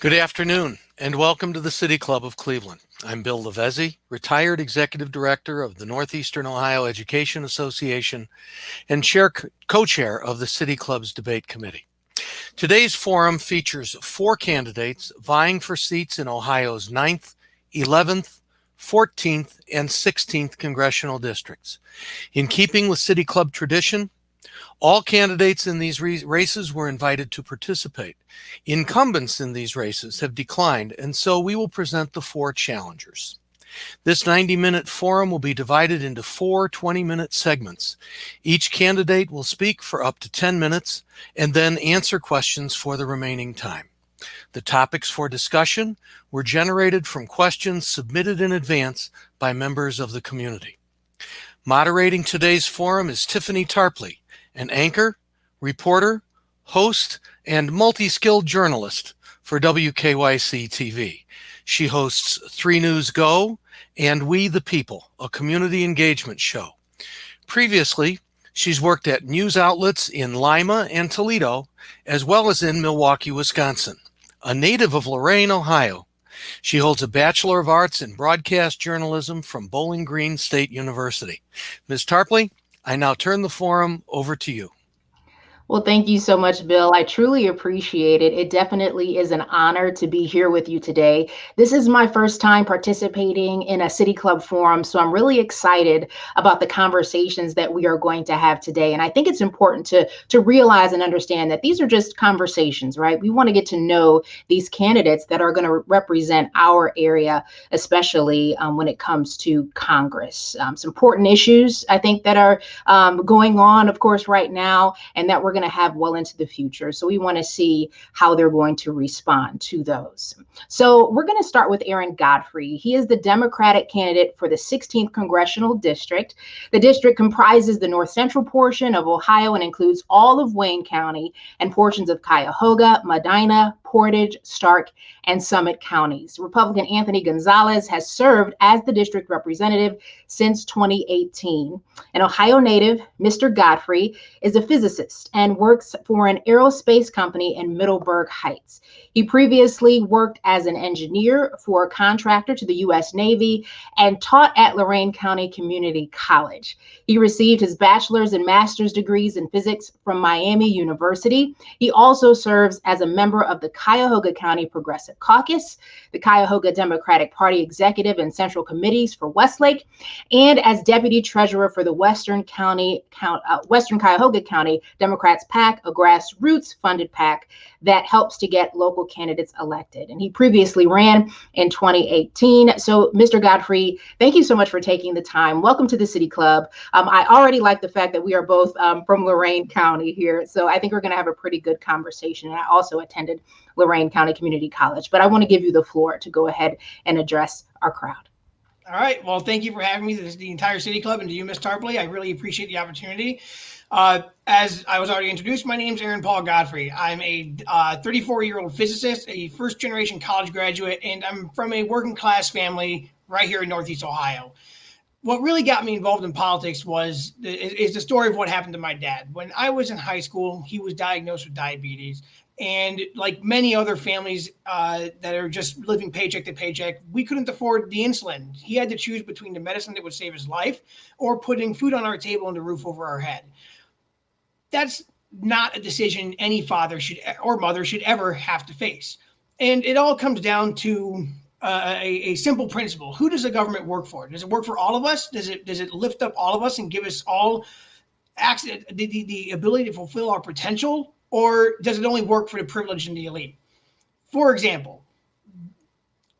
Good afternoon, and welcome to the City Club of Cleveland. I'm Bill Lavezzi, retired Executive Director of the Northeastern Ohio Education Association and co-chair of the City Club's Debate Committee. Today's forum features 4 candidates vying for seats in Ohio's 9th, 11th, 14th, and 16th congressional districts. In keeping with City Club tradition, all candidates in these races were invited to participate. Incumbents in these races have declined, and so we will present the 4 challengers. This 90-minute forum will be divided into 4 20-minute segments. Each candidate will speak for up to 10 minutes and then answer questions for the remaining time. The topics for discussion were generated from questions submitted in advance by members of the community. Moderating today's forum is Tiffany Tarpley, an anchor, reporter, host, and multi-skilled journalist for WKYC TV. She hosts 3 News Go and We the People, a community engagement show. Previously, she's worked at news outlets in Lima and Toledo, as well as in Milwaukee, Wisconsin. A native of Lorain, Ohio, she holds a Bachelor of Arts in Broadcast Journalism from Bowling Green State University. Ms. Tarpley, I now turn the forum over to you. Well, thank you so much, Bill. I truly appreciate it. It definitely is an honor to be here with you today. This is my first time participating in a City Club forum, so I'm really excited about the conversations that we are going to have today. And I think it's important to realize and understand that these are just conversations, right? We want to get to know these candidates that are going to represent our area, especially when it comes to Congress. Some important issues, I think, that are going on, of course, right now, and that we're going to have well into the future. So we want to see how they're going to respond to those. So we're going to start with Aaron Godfrey. He is the Democratic candidate for the 16th Congressional District. The district comprises the north central portion of Ohio and includes all of Wayne County and portions of Cuyahoga, Medina, Portage, Stark, and Summit counties. Republican Anthony Gonzalez has served as the district representative since 2018. An Ohio native, Mr. Godfrey is a physicist and works for an aerospace company in Middleburg Heights. He previously worked as an engineer for a contractor to the U.S. Navy and taught at Lorain County Community College. He received his bachelor's and master's degrees in physics from Miami University. He also serves as a member of the Cuyahoga County Progressive Caucus, the Cuyahoga Democratic Party Executive and Central Committees for Westlake, and as Deputy Treasurer for the Western Cuyahoga County Democrats PAC, a grassroots funded PAC that helps to get local candidates elected. And he previously ran in 2018. So, Mr. Godfrey, thank you so much for taking the time. Welcome to the City Club. I already like the fact that we are both from Lorain County here. So I think we're going to have a pretty good conversation. And I also attended Lorain County Community College, but I want to give you the floor to go ahead and address our crowd. All right. Well, thank you for having me. This is the entire City Club, and to you, Ms. Tarpley, I really appreciate the opportunity. As I was already introduced, my name is Aaron Paul Godfrey. I'm a 34-year-old physicist, a first-generation college graduate, and I'm from a working-class family right here in Northeast Ohio. What really got me involved in politics is the story of what happened to my dad. When I was in high school, he was diagnosed with diabetes. And like many other families that are just living paycheck to paycheck, we couldn't afford the insulin. He had to choose between the medicine that would save his life or putting food on our table and the roof over our head. That's not a decision any father or mother should ever have to face. And it all comes down to a simple principle. Who does the government work for? Does it work for all of us? Does it lift up all of us and give us all the ability to fulfill our potential? Or does it only work for the privileged and the elite? For example,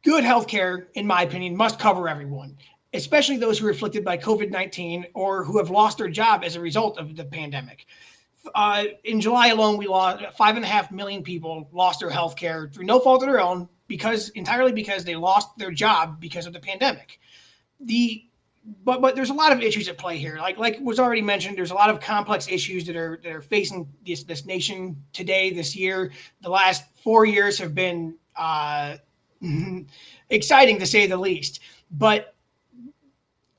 good healthcare, in my opinion, must cover everyone, especially those who are afflicted by COVID-19 or who have lost their job as a result of the pandemic. In July alone, we lost 5.5 million people lost their healthcare through no fault of their own, entirely because they lost their job because of the pandemic. But there's a lot of issues at play here. Like was already mentioned, there's a lot of complex issues that are facing this nation today, this year. The last 4 years have been exciting to say the least. But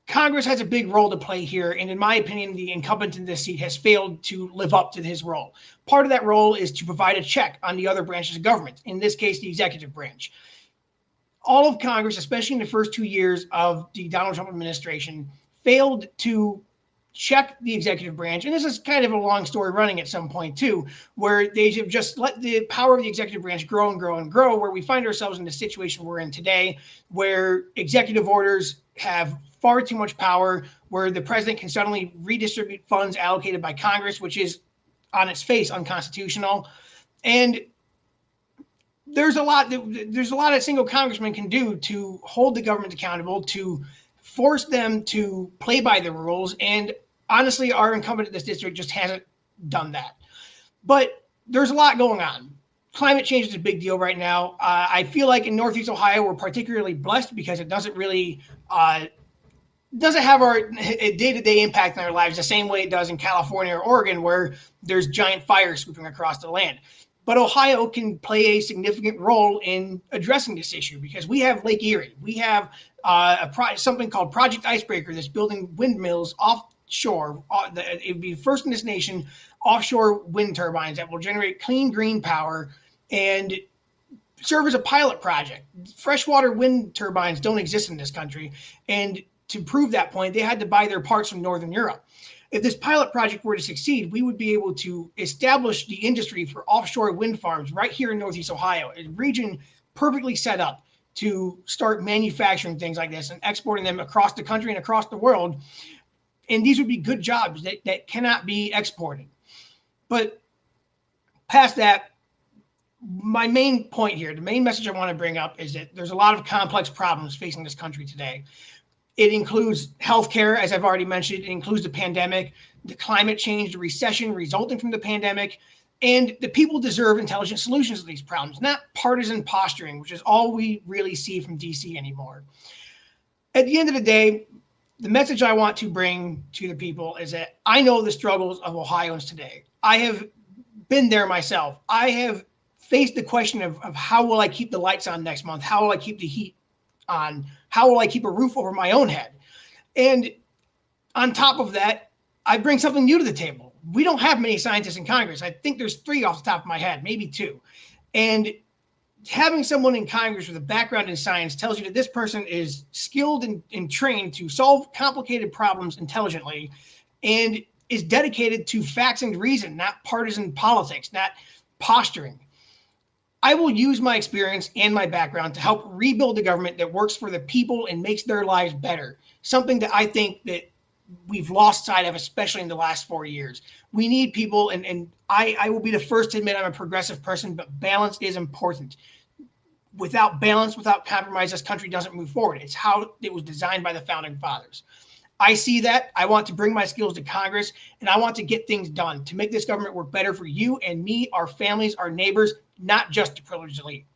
Congress has a big role to play here, and in my opinion, the incumbent in this seat has failed to live up to his role. Part of that role is to provide a check on the other branches of government, in this case, the executive branch. All of Congress, especially in the first 2 years of the Donald Trump administration, failed to check the executive branch. And this is kind of a long story running at some point too, where they have just let the power of the executive branch grow and grow and grow, where we find ourselves in the situation we're in today, where executive orders have far too much power, where the president can suddenly redistribute funds allocated by Congress, which is on its face unconstitutional. And there's a lot a single congressman can do to hold the government accountable, to force them to play by the rules. And honestly, our incumbent in this district just hasn't done that. But there's a lot going on. Climate change is a big deal right now. I feel like in Northeast Ohio, we're particularly blessed because it doesn't really doesn't have our day-to-day impact in our lives the same way it does in California or Oregon, where there's giant fires swooping across the land. But Ohio can play a significant role in addressing this issue because we have Lake Erie. We have something called Project Icebreaker that's building windmills offshore. It would be first in this nation, offshore wind turbines that will generate clean green power and serve as a pilot project. Freshwater wind turbines don't exist in this country. And to prove that point, they had to buy their parts from Northern Europe. If this pilot project were to succeed, we would be able to establish the industry for offshore wind farms right here in Northeast Ohio, a region perfectly set up to start manufacturing things like this and exporting them across the country and across the world. And these would be good jobs that cannot be exported. But past that, my main point here, the main message I want to bring up is that there's a lot of complex problems facing this country today. It includes healthcare, as I've already mentioned. It includes the pandemic, the climate change, the recession resulting from the pandemic, and the people deserve intelligent solutions to these problems, not partisan posturing, which is all we really see from DC anymore. At the end of the day, the message I want to bring to the people is that I know the struggles of Ohioans today. I have been there myself. I have faced the question of how will I keep the lights on next month? How will I keep the heat on? How will I keep a roof over my own head? And on top of that, I bring something new to the table. We don't have many scientists in Congress. I think there's 3 off the top of my head, maybe 2. And having someone in Congress with a background in science tells you that this person is skilled and trained to solve complicated problems intelligently and is dedicated to facts and reason, not partisan politics, not posturing. I will use my experience and my background to help rebuild the government that works for the people and makes their lives better. Something that I think that we've lost sight of, especially in the last 4 years. We need people, and I will be the first to admit I'm a progressive person, but balance is important. Without balance, without compromise, this country doesn't move forward. It's how it was designed by the founding fathers. I see that. I want to bring my skills to Congress, and I want to get things done to make this government work better for you and me, our families, our neighbors, not just the privileged elite.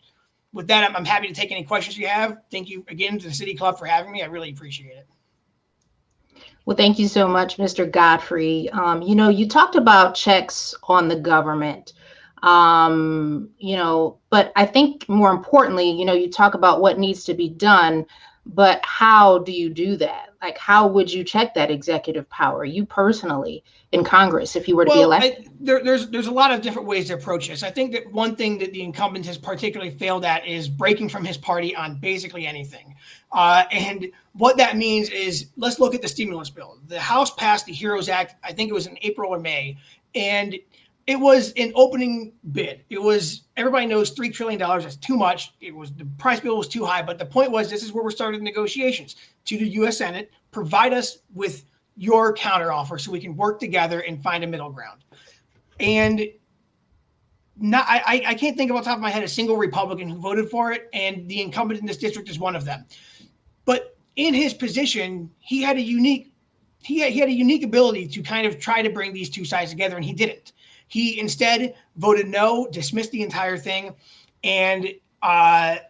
With that, I'm happy to take any questions you have. Thank you again to the City Club for having me. I really appreciate it. Well, thank you so much, Mr. Godfrey. You talked about checks on the government, but I think more importantly, you talk about what needs to be done, but how do you do that? Like, how would you check that executive power, you personally, in Congress, if you were to be elected? There's a lot of different ways to approach this. I think that one thing that the incumbent has particularly failed at is breaking from his party on basically anything. And what that means is, let's look at the stimulus bill. The House passed the HEROES Act, I think it was in April or May, and it was an opening bid. It was, everybody knows $3 trillion is too much. The price bill was too high, but the point was, this is where we're starting negotiations to the U.S. Senate, provide us with your counteroffer so we can work together and find a middle ground. And I can't think of off the top of my head a single Republican who voted for it, and the incumbent in this district is one of them. But in his position, he had a unique ability to kind of try to bring these two sides together, and he didn't. He instead voted no, dismissed the entire thing, and I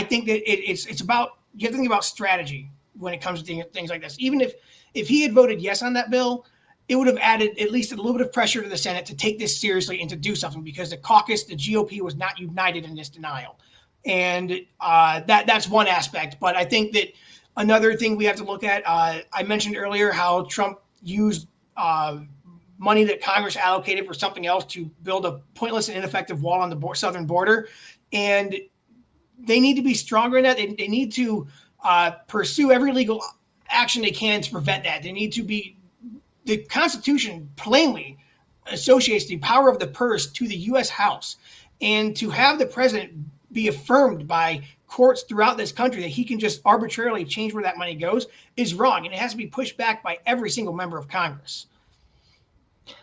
think that it's about, you have to think about strategy when it comes to things like this. Even if he had voted yes on that bill, it would have added at least a little bit of pressure to the Senate to take this seriously and to do something, because the caucus, the GOP, was not united in this denial. And that's one aspect. But I think that Another thing we have to look at, I mentioned earlier how Trump used money that Congress allocated for something else to build a pointless and ineffective wall on the southern border. And they need to be stronger in that. They need to pursue every legal action they can to prevent that. They need to be, the Constitution plainly associates the power of the purse to the U.S. House. And to have the president be affirmed by courts throughout this country that he can just arbitrarily change where that money goes is wrong. And it has to be pushed back by every single member of Congress.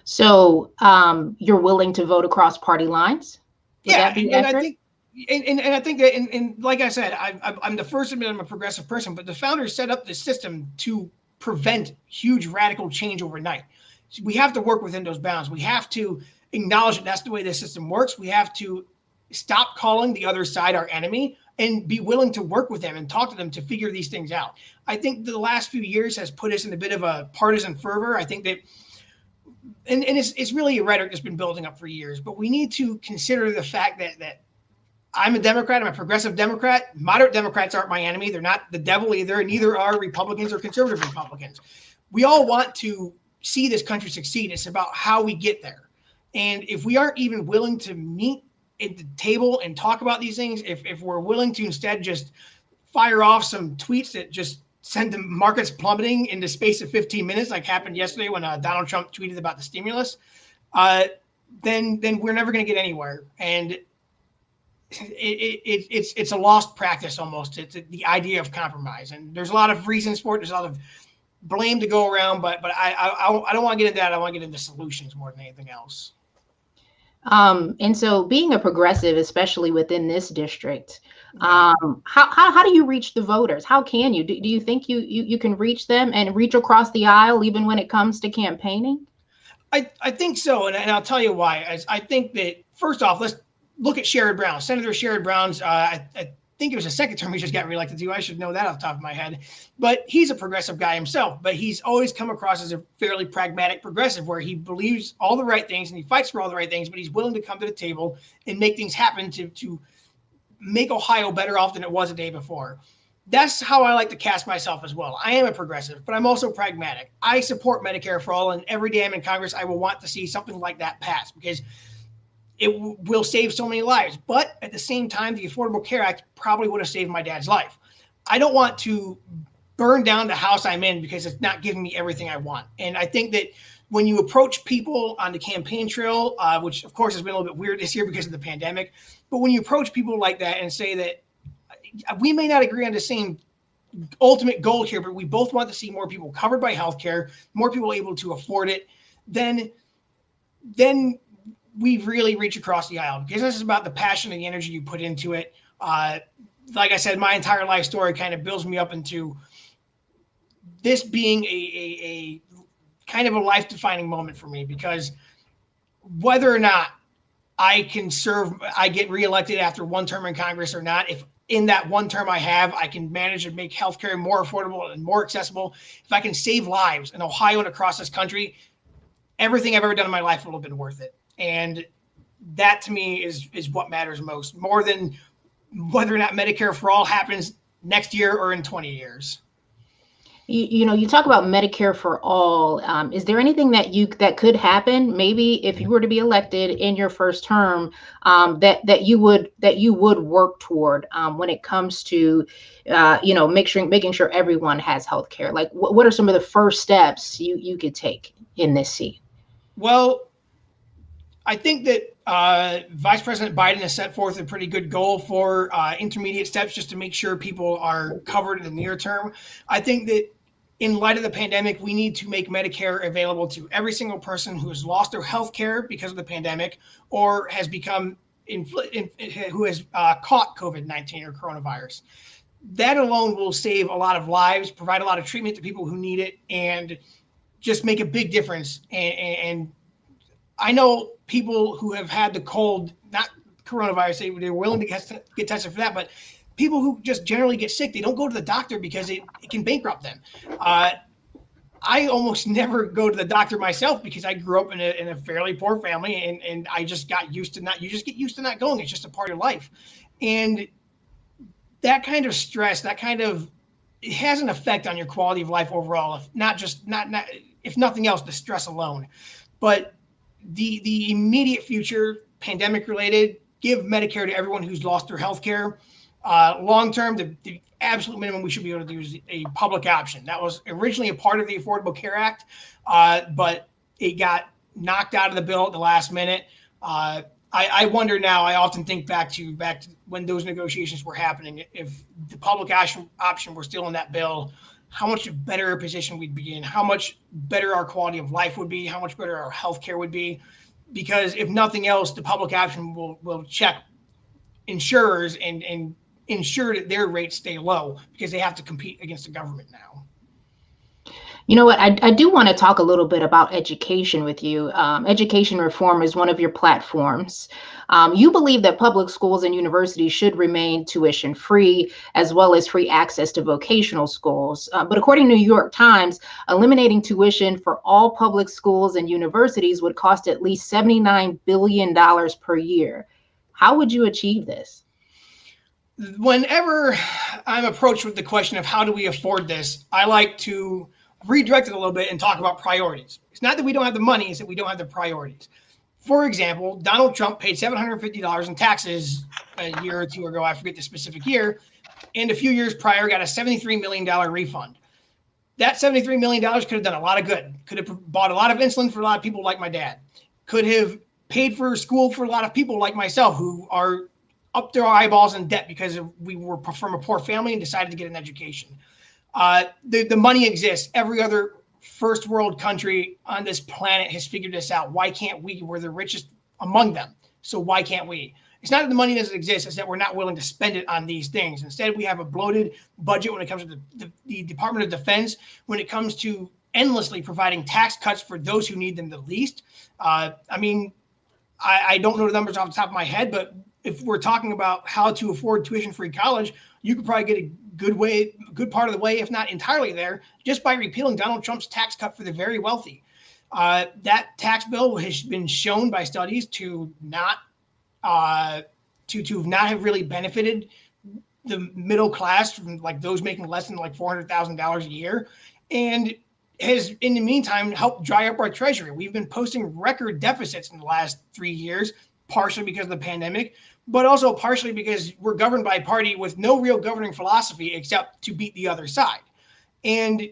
So you're willing to vote across party lines? Would Yeah, that be and accurate? I think, and I think that, and like I said, I'm the first to admit I'm a progressive person, but the founders set up this system to prevent huge radical change overnight. So we have to work within those bounds. We have to acknowledge that that's the way this system works. We have to stop calling the other side our enemy and be willing to work with them and talk to them to figure these things out. I think the last few years has put us in a bit of a partisan fervor. I think that, and it's really a rhetoric that's been building up for years, but we need to consider the fact that I'm a Democrat. I'm a progressive Democrat. Moderate Democrats aren't my enemy. They're not the devil either. Neither are Republicans or conservative Republicans. We all want to see this country succeed. It's about how we get there. And if we aren't even willing to meet at the table and talk about these things, if we're willing to instead just fire off some tweets that just send the markets plummeting in the space of 15 minutes, like happened yesterday when Donald Trump tweeted about the stimulus, then we're never going to get anywhere. And it's a lost practice almost. It's the idea of compromise, and there's a lot of reasons for it. There's a lot of blame to go around, but I don't want to get into that. I want to get into solutions more than anything else. And so being a progressive, especially within this district, how do you reach the voters? How can you? Do you think you can reach them and reach across the aisle even when it comes to campaigning? I think so, and I'll tell you why. I think that, first off, let's look at Sherrod Brown. Senator Sherrod Brown's, I think it was a second term he just got reelected to. I should know that off the top of my head. But he's a progressive guy himself, but he's always come across as a fairly pragmatic progressive where he believes all the right things and he fights for all the right things, but he's willing to come to the table and make things happen to make Ohio better off than it was a day before. That's how I like to cast myself as well. I am a progressive, but I'm also pragmatic. I support Medicare for all, and every day I'm in Congress, I will want to see something like that pass because it will save so many lives. But at the same time, the Affordable Care Act probably would have saved my dad's life. I don't want to burn down the house I'm in because it's not giving me everything I want. And I think that when you approach people on the campaign trail, which of course has been a little bit weird this year because of the pandemic, but when you approach people like that and say that we may not agree on the same ultimate goal here, but we both want to see more people covered by healthcare, more people able to afford it, then we really reach across the aisle because this is about the passion and the energy you put into it. Like I said, my entire life story kind of builds me up into this being a kind of a life-defining moment for me, because whether or not I can serve, I get reelected after one term in Congress or not, if in that one term I can manage to make healthcare more affordable and more accessible, if I can save lives in Ohio and across this country, everything I've ever done in my life will have been worth it. And that to me is what matters most, more than whether or not Medicare for all happens next year or in 20 years. You talk about Medicare for all. Is there anything that could happen, maybe if you were to be elected in your first term, that you would work toward when it comes to making sure everyone has health care? Like what are some of the first steps you could take in this seat? Well, I think that Vice President Biden has set forth a pretty good goal for intermediate steps just to make sure people are covered in the near term. I think that in light of the pandemic, we need to make Medicare available to every single person who has lost their health care because of the pandemic or has become who has caught COVID-19 or coronavirus. That alone will save a lot of lives, provide a lot of treatment to people who need it, and just make a big difference. And I know people who have had the cold, not coronavirus, they're willing to get tested for that, but people who just generally get sick, they don't go to the doctor because it can bankrupt them. I almost never go to the doctor myself because I grew up in a fairly poor family, and I just got used to you just get used to not going. It's just a part of life. And that kind of stress, that kind of it has an effect on your quality of life overall. If not just not if nothing else, the stress alone. But the immediate future, pandemic related, give Medicare to everyone who's lost their health care. Long term, the absolute minimum we should be able to do is a public option. That was originally a part of the Affordable Care Act, but it got knocked out of the bill at the last minute. I wonder now. I often think back to when those negotiations were happening. If the public option were still in that bill, how much better a position we'd be in, how much better our quality of life would be, how much better our healthcare would be. Because if nothing else, the public option will check insurers and ensure that their rates stay low because they have to compete against the government now. You know what? I do want to talk a little bit about education with you. Education reform is one of your platforms. You believe that public schools and universities should remain tuition free, as well as free access to vocational schools. But according to New York Times, eliminating tuition for all public schools and universities would cost at least $79 billion per year. How would you achieve this? Whenever I'm approached with the question of how do we afford this, I like to redirect it a little bit and talk about priorities. It's not that we don't have the money, it's that we don't have the priorities. For example, Donald Trump paid $750 in taxes a year or two ago, I forget the specific year, and a few years prior got a $73 million refund. That $73 million could have done a lot of good. Could have bought a lot of insulin for a lot of people like my dad. Could have paid for school for a lot of people like myself who are up their eyeballs in debt because we were from a poor family and decided to get an education. The money exists. Every other first world country on this planet has figured this out. Why can't we? We're the richest among them. So why can't we? It's not that the money doesn't exist. It's that we're not willing to spend it on these things. Instead, we have a bloated budget when it comes to the Department of Defense, when it comes to endlessly providing tax cuts for those who need them the least. I don't know the numbers off the top of my head, but if we're talking about how to afford tuition-free college, you could probably get a good part of the way, if not entirely there, just by repealing Donald Trump's tax cut for the very wealthy. That tax bill has been shown by studies to not have really benefited the middle class, from like those making less than like $400,000 a year, and has in the meantime helped dry up our treasury. We've been posting record deficits in the last 3 years, partially because of the pandemic, but also partially because we're governed by a party with no real governing philosophy except to beat the other side. And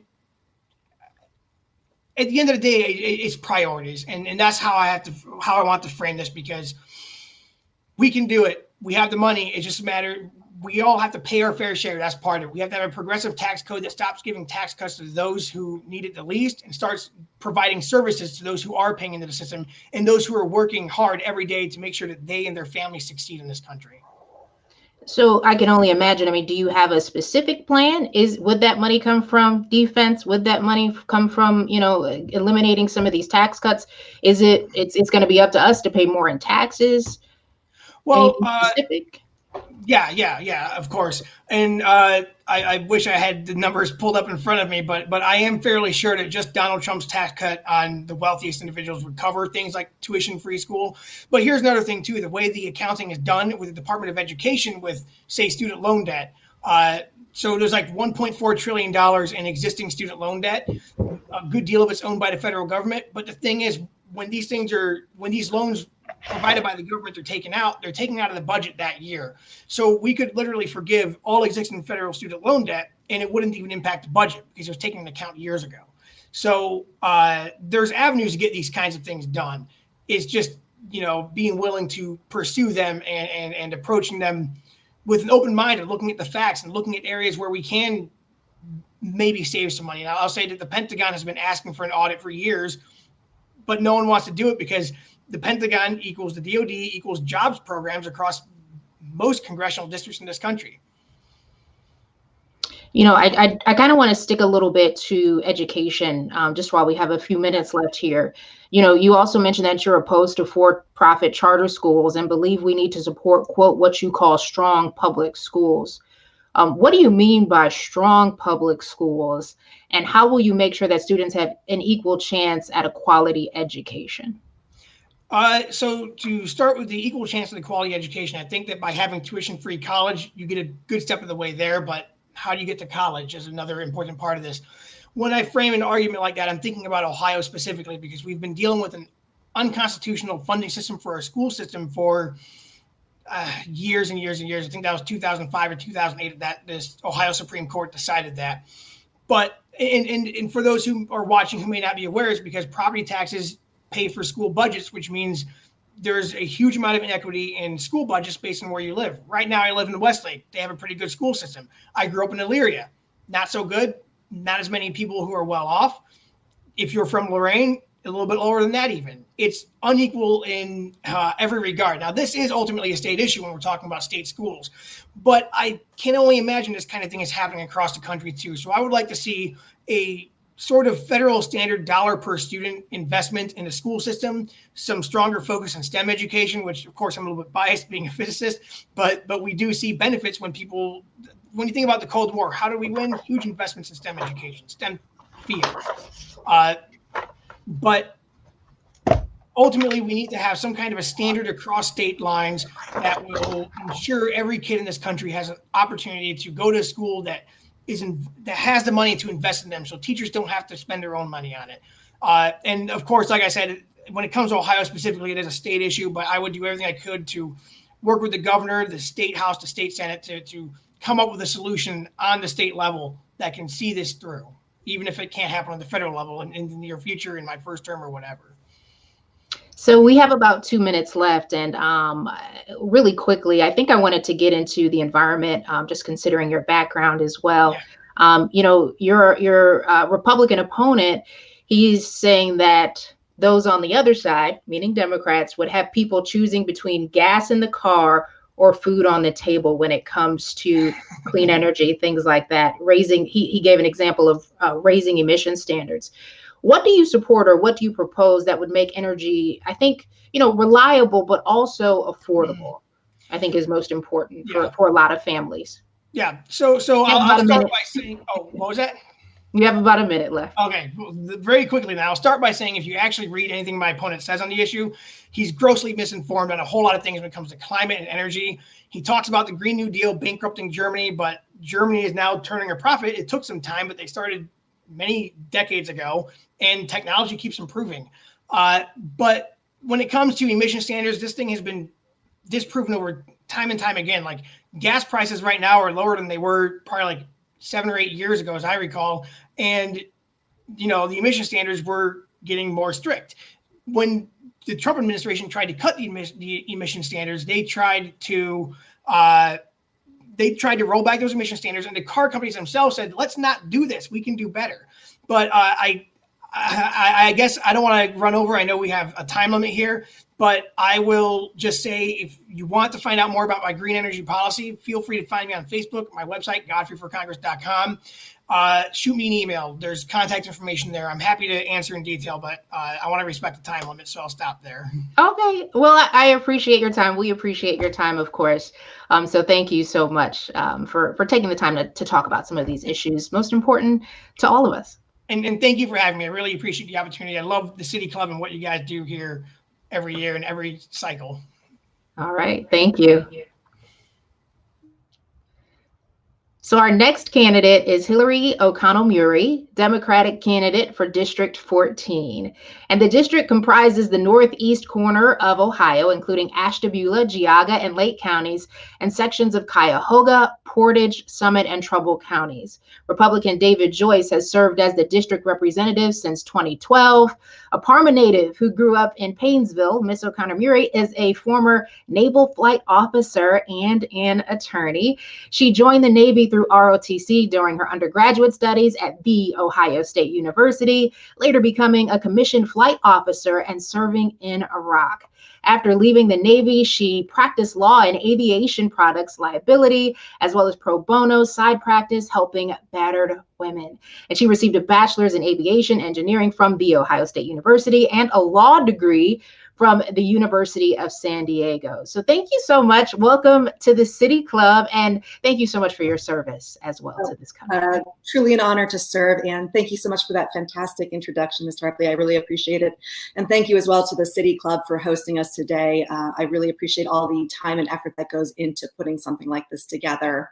at the end of the day, it's priorities. And that's how I want to frame this, because we can do it. We have the money. It's just a matter, we all have to pay our fair share. That's part of it. We have to have a progressive tax code that stops giving tax cuts to those who need it the least and starts providing services to those who are paying into the system and those who are working hard every day to make sure that they and their families succeed in this country. So I can only imagine. I mean, do you have a specific plan? Would that money come from defense? Would that money come from, eliminating some of these tax cuts? It's going to be up to us to pay more in taxes? Well, anything specific? Yeah, of course. And I wish I had the numbers pulled up in front of me, but I am fairly sure that just Donald Trump's tax cut on the wealthiest individuals would cover things like tuition-free school. But here's another thing, too, the way the accounting is done with the Department of Education with, say, student loan debt. So there's like $1.4 trillion in existing student loan debt. A good deal of it's owned by the federal government. But the thing is, when these loans provided by the government are taken out, they're taken out of the budget that year. So we could literally forgive all existing federal student loan debt and it wouldn't even impact the budget because it was taken into account years ago. So there's avenues to get these kinds of things done. It's just, being willing to pursue them and approaching them with an open mind and looking at the facts and looking at areas where we can maybe save some money. Now, I'll say that the Pentagon has been asking for an audit for years, but no one wants to do it because the Pentagon equals the DOD equals jobs programs across most congressional districts in this country. I kind of want to stick a little bit to education, just while we have a few minutes left here. You also mentioned that you're opposed to for-profit charter schools and believe we need to support, quote, what you call strong public schools. What do you mean by strong public schools, and how will you make sure that students have an equal chance at a quality education? So to start with the equal chance of the quality education, I think that by having tuition-free college, you get a good step of the way there. But how do you get to college is another important part of this. When I frame an argument like that, I'm thinking about Ohio specifically because we've been dealing with an unconstitutional funding system for our school system for years and years and years. I think that was 2005 or 2008 that this Ohio Supreme Court decided that. But and for those who are watching who may not be aware, is because property taxes pay for school budgets, which means there's a huge amount of inequity in school budgets based on where you live. Right now, I live in Westlake. They have a pretty good school system. I grew up in Elyria. Not so good. Not as many people who are well off. If you're from Lorraine, a little bit lower than that even. It's unequal in every regard. Now, this is ultimately a state issue when we're talking about state schools. But I can only imagine this kind of thing is happening across the country too. So I would like to see a sort of federal standard dollar per student investment in the school system, some stronger focus on STEM education, which of course I'm a little bit biased being a physicist, but we do see benefits when you think about the Cold War, how do we win? Huge investments in STEM education, STEM fields. But ultimately we need to have some kind of a standard across state lines that will ensure every kid in this country has an opportunity to go to a school that has the money to invest in them, so teachers don't have to spend their own money on it. And of course, like I said, when it comes to Ohio specifically, it is a state issue, but I would do everything I could to work with the governor, the state house, the state senate to come up with a solution on the state level that can see this through, even if it can't happen on the federal level in the near future in my first term or whatever. So we have about 2 minutes left, and really quickly, I think I wanted to get into the environment, just considering your background as well. Yeah. Your Republican opponent, he's saying that those on the other side, meaning Democrats, would have people choosing between gas in the car or food on the table when it comes to clean energy, things like that. He gave an example of raising emission standards. What do you support or what do you propose that would make energy, I think, reliable, but also affordable, I think is most important for a lot of families. Yeah. So I'll start by saying, what was that? You have about a minute left. Okay. Very quickly now, I'll start by saying if you actually read anything my opponent says on the issue, he's grossly misinformed on a whole lot of things when it comes to climate and energy. He talks about the Green New Deal bankrupting Germany, but Germany is now turning a profit. It took some time, but they started many decades ago, and technology keeps improving. But when it comes to emission standards, this thing has been disproven over time and time again. Like gas prices right now are lower than they were probably like 7 or 8 years ago, as I recall. And, the emission standards were getting more strict. When the Trump administration tried to cut the emission standards, they tried to roll back those emission standards, and the car companies themselves said, let's not do this. We can do better. But I guess I don't want to run over. I know we have a time limit here, but I will just say, if you want to find out more about my green energy policy, feel free to find me on Facebook, my website, godfreyforcongress.com. Shoot me an email. There's contact information there. I'm happy to answer in detail, but I want to respect the time limit, so I'll stop there. Okay. Well, I appreciate your time. We appreciate your time, of course. So thank you so much for taking the time to talk about some of these issues, most important to all of us. And thank you for having me. I really appreciate the opportunity. I love the City Club and what you guys do here every year and every cycle. All right. Thank you. So our next candidate is Hillary O'Connell Mueri, Democratic candidate for District 14. And the district comprises the northeast corner of Ohio, including Ashtabula, Geauga, and Lake counties, and sections of Cuyahoga, Portage, Summit, and Trumbull counties. Republican David Joyce has served as the district representative since 2012. A Parma native who grew up in Paynesville, Miss O'Connell Mueri is a former naval flight officer and an attorney. She joined the Navy through ROTC during her undergraduate studies at The Ohio State University, later becoming a commissioned flight officer and serving in Iraq. After leaving the Navy, she practiced law and aviation products liability, as well as pro bono side practice helping battered women. And she received a bachelor's in aviation engineering from The Ohio State University and a law degree from the University of San Diego. So thank you so much. Welcome to the City Club, and thank you so much for your service as well to this company. Truly an honor to serve, and thank you so much for that fantastic introduction, Ms. Tarpley. I really appreciate it. And thank you as well to the City Club for hosting us today. I really appreciate all the time and effort that goes into putting something like this together.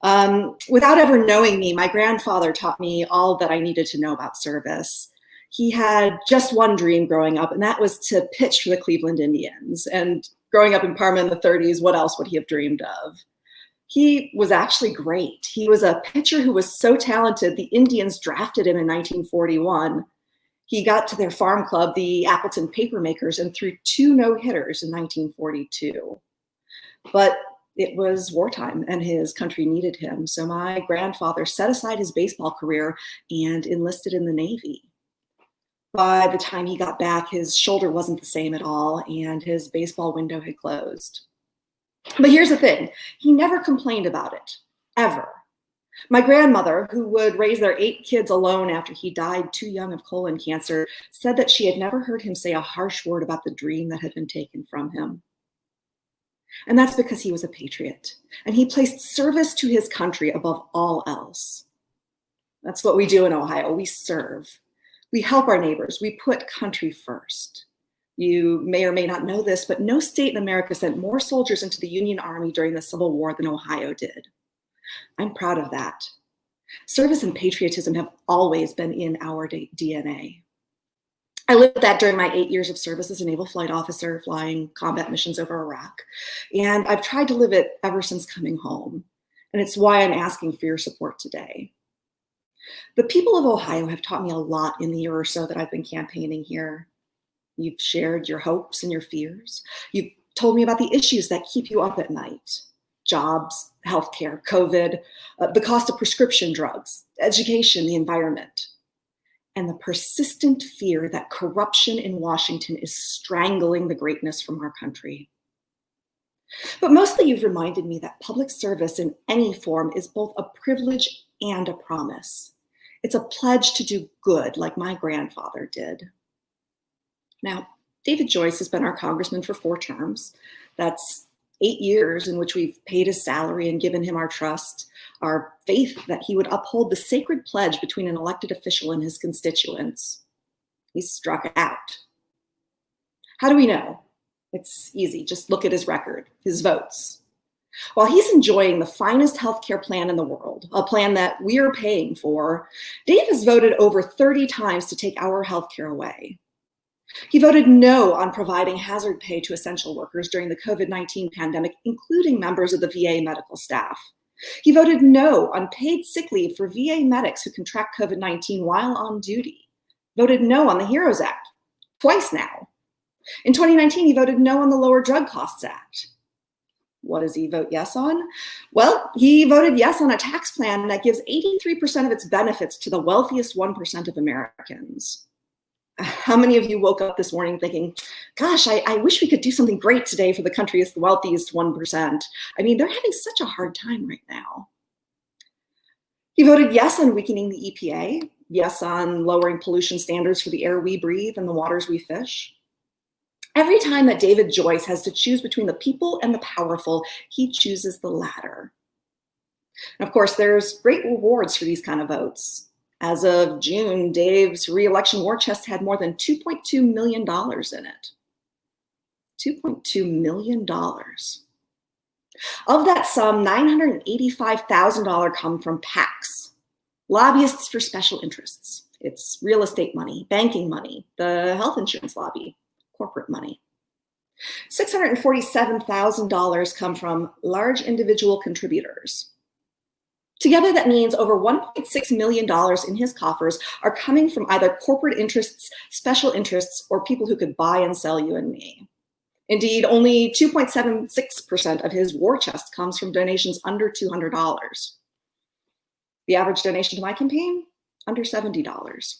Without ever knowing me, my grandfather taught me all that I needed to know about service. He had just one dream growing up, and that was to pitch for the Cleveland Indians. And growing up in Parma in the 30s, what else would he have dreamed of? He was actually great. He was a pitcher who was so talented, the Indians drafted him in 1941. He got to their farm club, the Appleton Papermakers, and threw 2 no-hitters in 1942. But it was wartime and his country needed him. So my grandfather set aside his baseball career and enlisted in the Navy. By the time he got back, his shoulder wasn't the same at all and his baseball window had closed. But here's the thing, he never complained about it, ever. My grandmother, who would raise their 8 kids alone after he died too young of colon cancer, said that she had never heard him say a harsh word about the dream that had been taken from him. And that's because he was a patriot, and he placed service to his country above all else. That's what we do in Ohio. We serve. We help our neighbors. We put country first. You may or may not know this, but no state in America sent more soldiers into the Union Army during the Civil War than Ohio did. I'm proud of that. Service and patriotism have always been in our DNA. I lived that during my 8 years of service as a naval flight officer, flying combat missions over Iraq. And I've tried to live it ever since coming home. And it's why I'm asking for your support today. The people of Ohio have taught me a lot in the year or so that I've been campaigning here. You've shared your hopes and your fears. You've told me about the issues that keep you up at night. Jobs, healthcare, COVID, the cost of prescription drugs, education, the environment, and the persistent fear that corruption in Washington is strangling the greatness from our country. But mostly you've reminded me that public service in any form is both a privilege and a promise. It's a pledge to do good like my grandfather did. Now, David Joyce has been our congressman for 4 terms. That's 8 years in which we've paid his salary and given him our trust, our faith that he would uphold the sacred pledge between an elected official and his constituents. He's struck out. How do we know? It's easy. Just look at his record, his votes. While he's enjoying the finest healthcare plan in the world, a plan that we're paying for, Dave has voted over 30 times to take our healthcare away. He voted no on providing hazard pay to essential workers during the COVID-19 pandemic, including members of the VA medical staff. He voted no on paid sick leave for VA medics who contract COVID-19 while on duty. Voted no on the HEROES Act, twice now. In 2019, he voted no on the Lower Drug Costs Act. What does he vote yes on? Well, he voted yes on a tax plan that gives 83% of its benefits to the wealthiest 1% of Americans. How many of you woke up this morning thinking, gosh, I wish we could do something great today for the country's wealthiest 1%. I mean, they're having such a hard time right now. He voted yes on weakening the EPA, yes on lowering pollution standards for the air we breathe and the waters we fish. Every time that David Joyce has to choose between the people and the powerful, he chooses the latter. And of course, there's great rewards for these kind of votes. As of June, Dave's re-election war chest had more than $2.2 million in it. $2.2 million. Of that sum, $985,000 come from PACs, lobbyists for special interests. It's real estate money, banking money, the health insurance lobby, corporate money. $647,000 come from large individual contributors. Together, that means over $1.6 million in his coffers are coming from either corporate interests, special interests, or people who could buy and sell you and me. Indeed, only 2.76% of his war chest comes from donations under $200. The average donation to my campaign, under $70,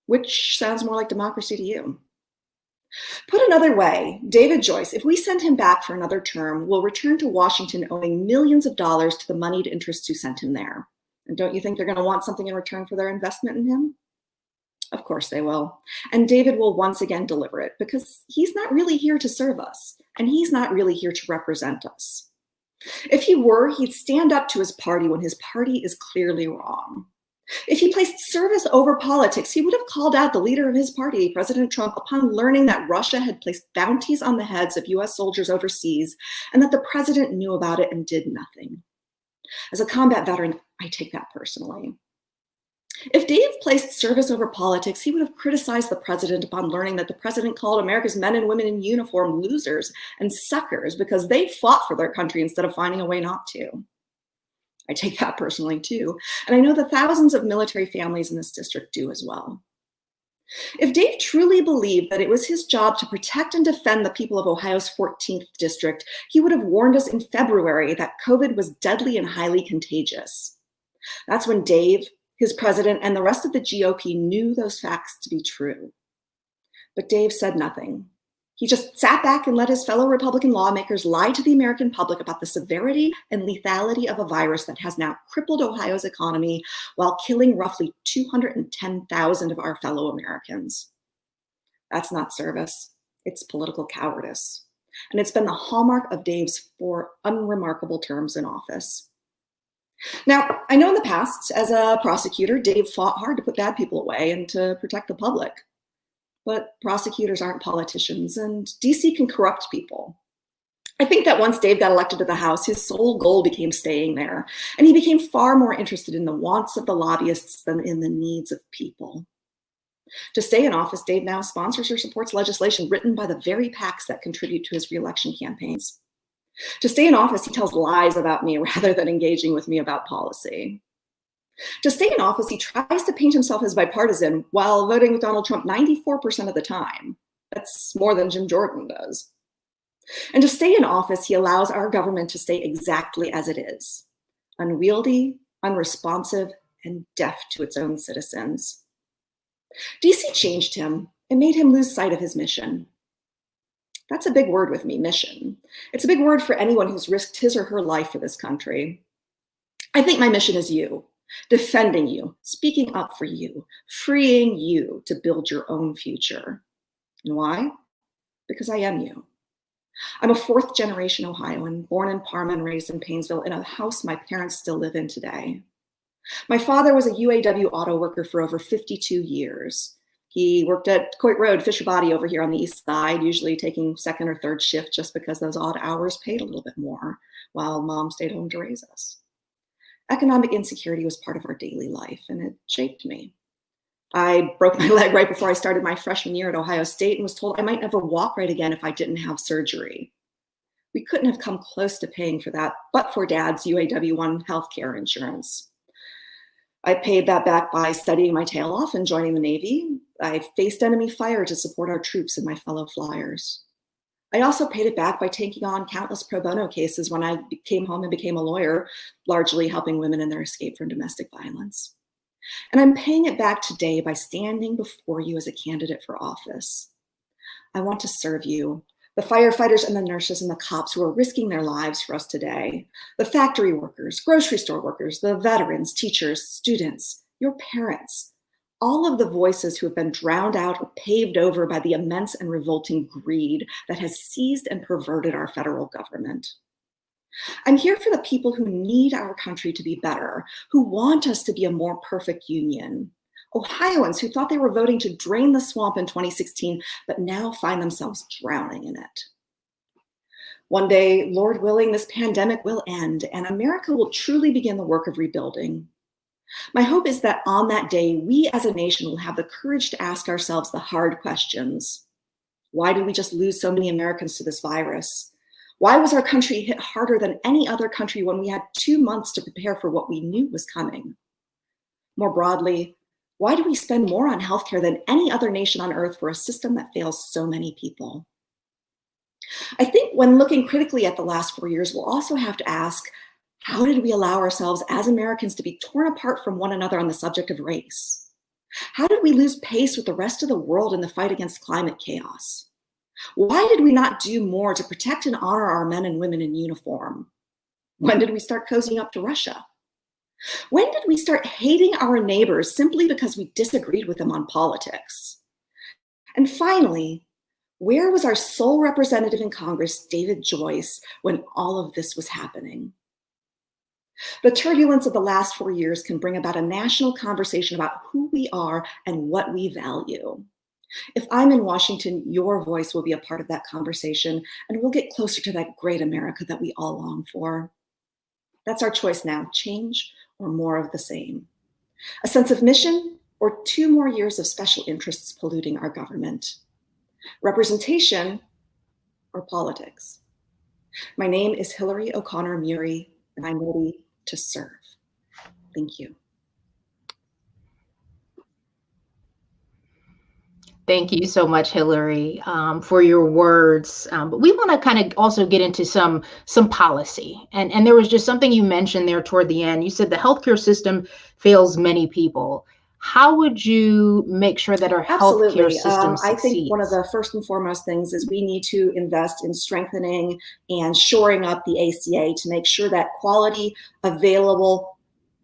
which sounds more like democracy to you. Put another way, David Joyce, if we send him back for another term, will return to Washington owing millions of dollars to the moneyed interests who sent him there. And don't you think they're going to want something in return for their investment in him? Of course they will. And David will once again deliver it because he's not really here to serve us, and he's not really here to represent us. If he were, he'd stand up to his party when his party is clearly wrong. If he placed service over politics, he would have called out the leader of his party, President Trump, upon learning that Russia had placed bounties on the heads of US soldiers overseas and that the president knew about it and did nothing. As a combat veteran, I take that personally. If Dave placed service over politics, he would have criticized the president upon learning that the president called America's men and women in uniform losers and suckers because they fought for their country instead of finding a way not to. I take that personally too, and I know the thousands of military families in this district do as well. If Dave truly believed that it was his job to protect and defend the people of Ohio's 14th district, he would have warned us in February that COVID was deadly and highly contagious. That's when Dave, his president, and the rest of the GOP knew those facts to be true. But Dave said nothing. He just sat back and let his fellow Republican lawmakers lie to the American public about the severity and lethality of a virus that has now crippled Ohio's economy while killing roughly 210,000 of our fellow Americans. That's not service, it's political cowardice. And it's been the hallmark of Dave's 4 unremarkable terms in office. Now, I know in the past, as a prosecutor, Dave fought hard to put bad people away and to protect the public. But prosecutors aren't politicians, and DC can corrupt people. I think that once Dave got elected to the House, his sole goal became staying there, and he became far more interested in the wants of the lobbyists than in the needs of people. To stay in office, Dave now sponsors or supports legislation written by the very PACs that contribute to his reelection campaigns. To stay in office, he tells lies about me rather than engaging with me about policy. To stay in office, he tries to paint himself as bipartisan while voting with Donald Trump 94% of the time. That's more than Jim Jordan does. And to stay in office, he allows our government to stay exactly as it is: unwieldy, unresponsive, and deaf to its own citizens. DC changed him and made him lose sight of his mission. That's a big word with me, mission. It's a big word for anyone who's risked his or her life for this country. I think my mission is you. Defending you, speaking up for you, freeing you to build your own future. And why? Because I am you. I'm a 4th generation Ohioan, born in Parma and raised in Painesville in a house my parents still live in today. My father was a UAW auto worker for over 52 years. He worked at Coit Road, Fisher Body over here on the east side, usually taking 2nd or 3rd shift just because those odd hours paid a little bit more, while mom stayed home to raise us. Economic insecurity was part of our daily life, and it shaped me. I broke my leg right before I started my freshman year at Ohio State and was told I might never walk right again if I didn't have surgery. We couldn't have come close to paying for that, but for Dad's UAW-1 healthcare insurance. I paid that back by studying my tail off and joining the Navy. I faced enemy fire to support our troops and my fellow flyers. I also paid it back by taking on countless pro bono cases when I came home and became a lawyer, largely helping women in their escape from domestic violence. And I'm paying it back today by standing before you as a candidate for office. I want to serve you, the firefighters and the nurses and the cops who are risking their lives for us today, the factory workers, grocery store workers, the veterans, teachers, students, your parents, all of the voices who have been drowned out or paved over by the immense and revolting greed that has seized and perverted our federal government. I'm here for the people who need our country to be better, who want us to be a more perfect union. Ohioans who thought they were voting to drain the swamp in 2016, but now find themselves drowning in it. One day, Lord willing, this pandemic will end and America will truly begin the work of rebuilding. My hope is that on that day, we as a nation will have the courage to ask ourselves the hard questions. Why did we just lose so many Americans to this virus? Why was our country hit harder than any other country when we had 2 months to prepare for what we knew was coming? More broadly, why do we spend more on healthcare than any other nation on earth for a system that fails so many people? I think when looking critically at the last 4 years, we'll also have to ask, how did we allow ourselves as Americans to be torn apart from one another on the subject of race? How did we lose pace with the rest of the world in the fight against climate chaos? Why did we not do more to protect and honor our men and women in uniform? When did we start cozying up to Russia? When did we start hating our neighbors simply because we disagreed with them on politics? And finally, where was our sole representative in Congress, David Joyce, when all of this was happening? The turbulence of the last 4 years can bring about a national conversation about who we are and what we value. If I'm in Washington, your voice will be a part of that conversation, and we'll get closer to that great America that we all long for. That's our choice now, change or more of the same. A sense of mission or 2 more years of special interests polluting our government. Representation or politics. My name is Hillary O'Connor Mueri, and I'm ready to serve. Thank you. Thank you so much, Hillary, for your words. But we want to kind of also get into some policy. And there was just something you mentioned there toward the end. You said the healthcare system fails many people. How would you make sure that our healthcare system succeeds? I think one of the first and foremost things is we need to invest in strengthening and shoring up the ACA to make sure that quality, available,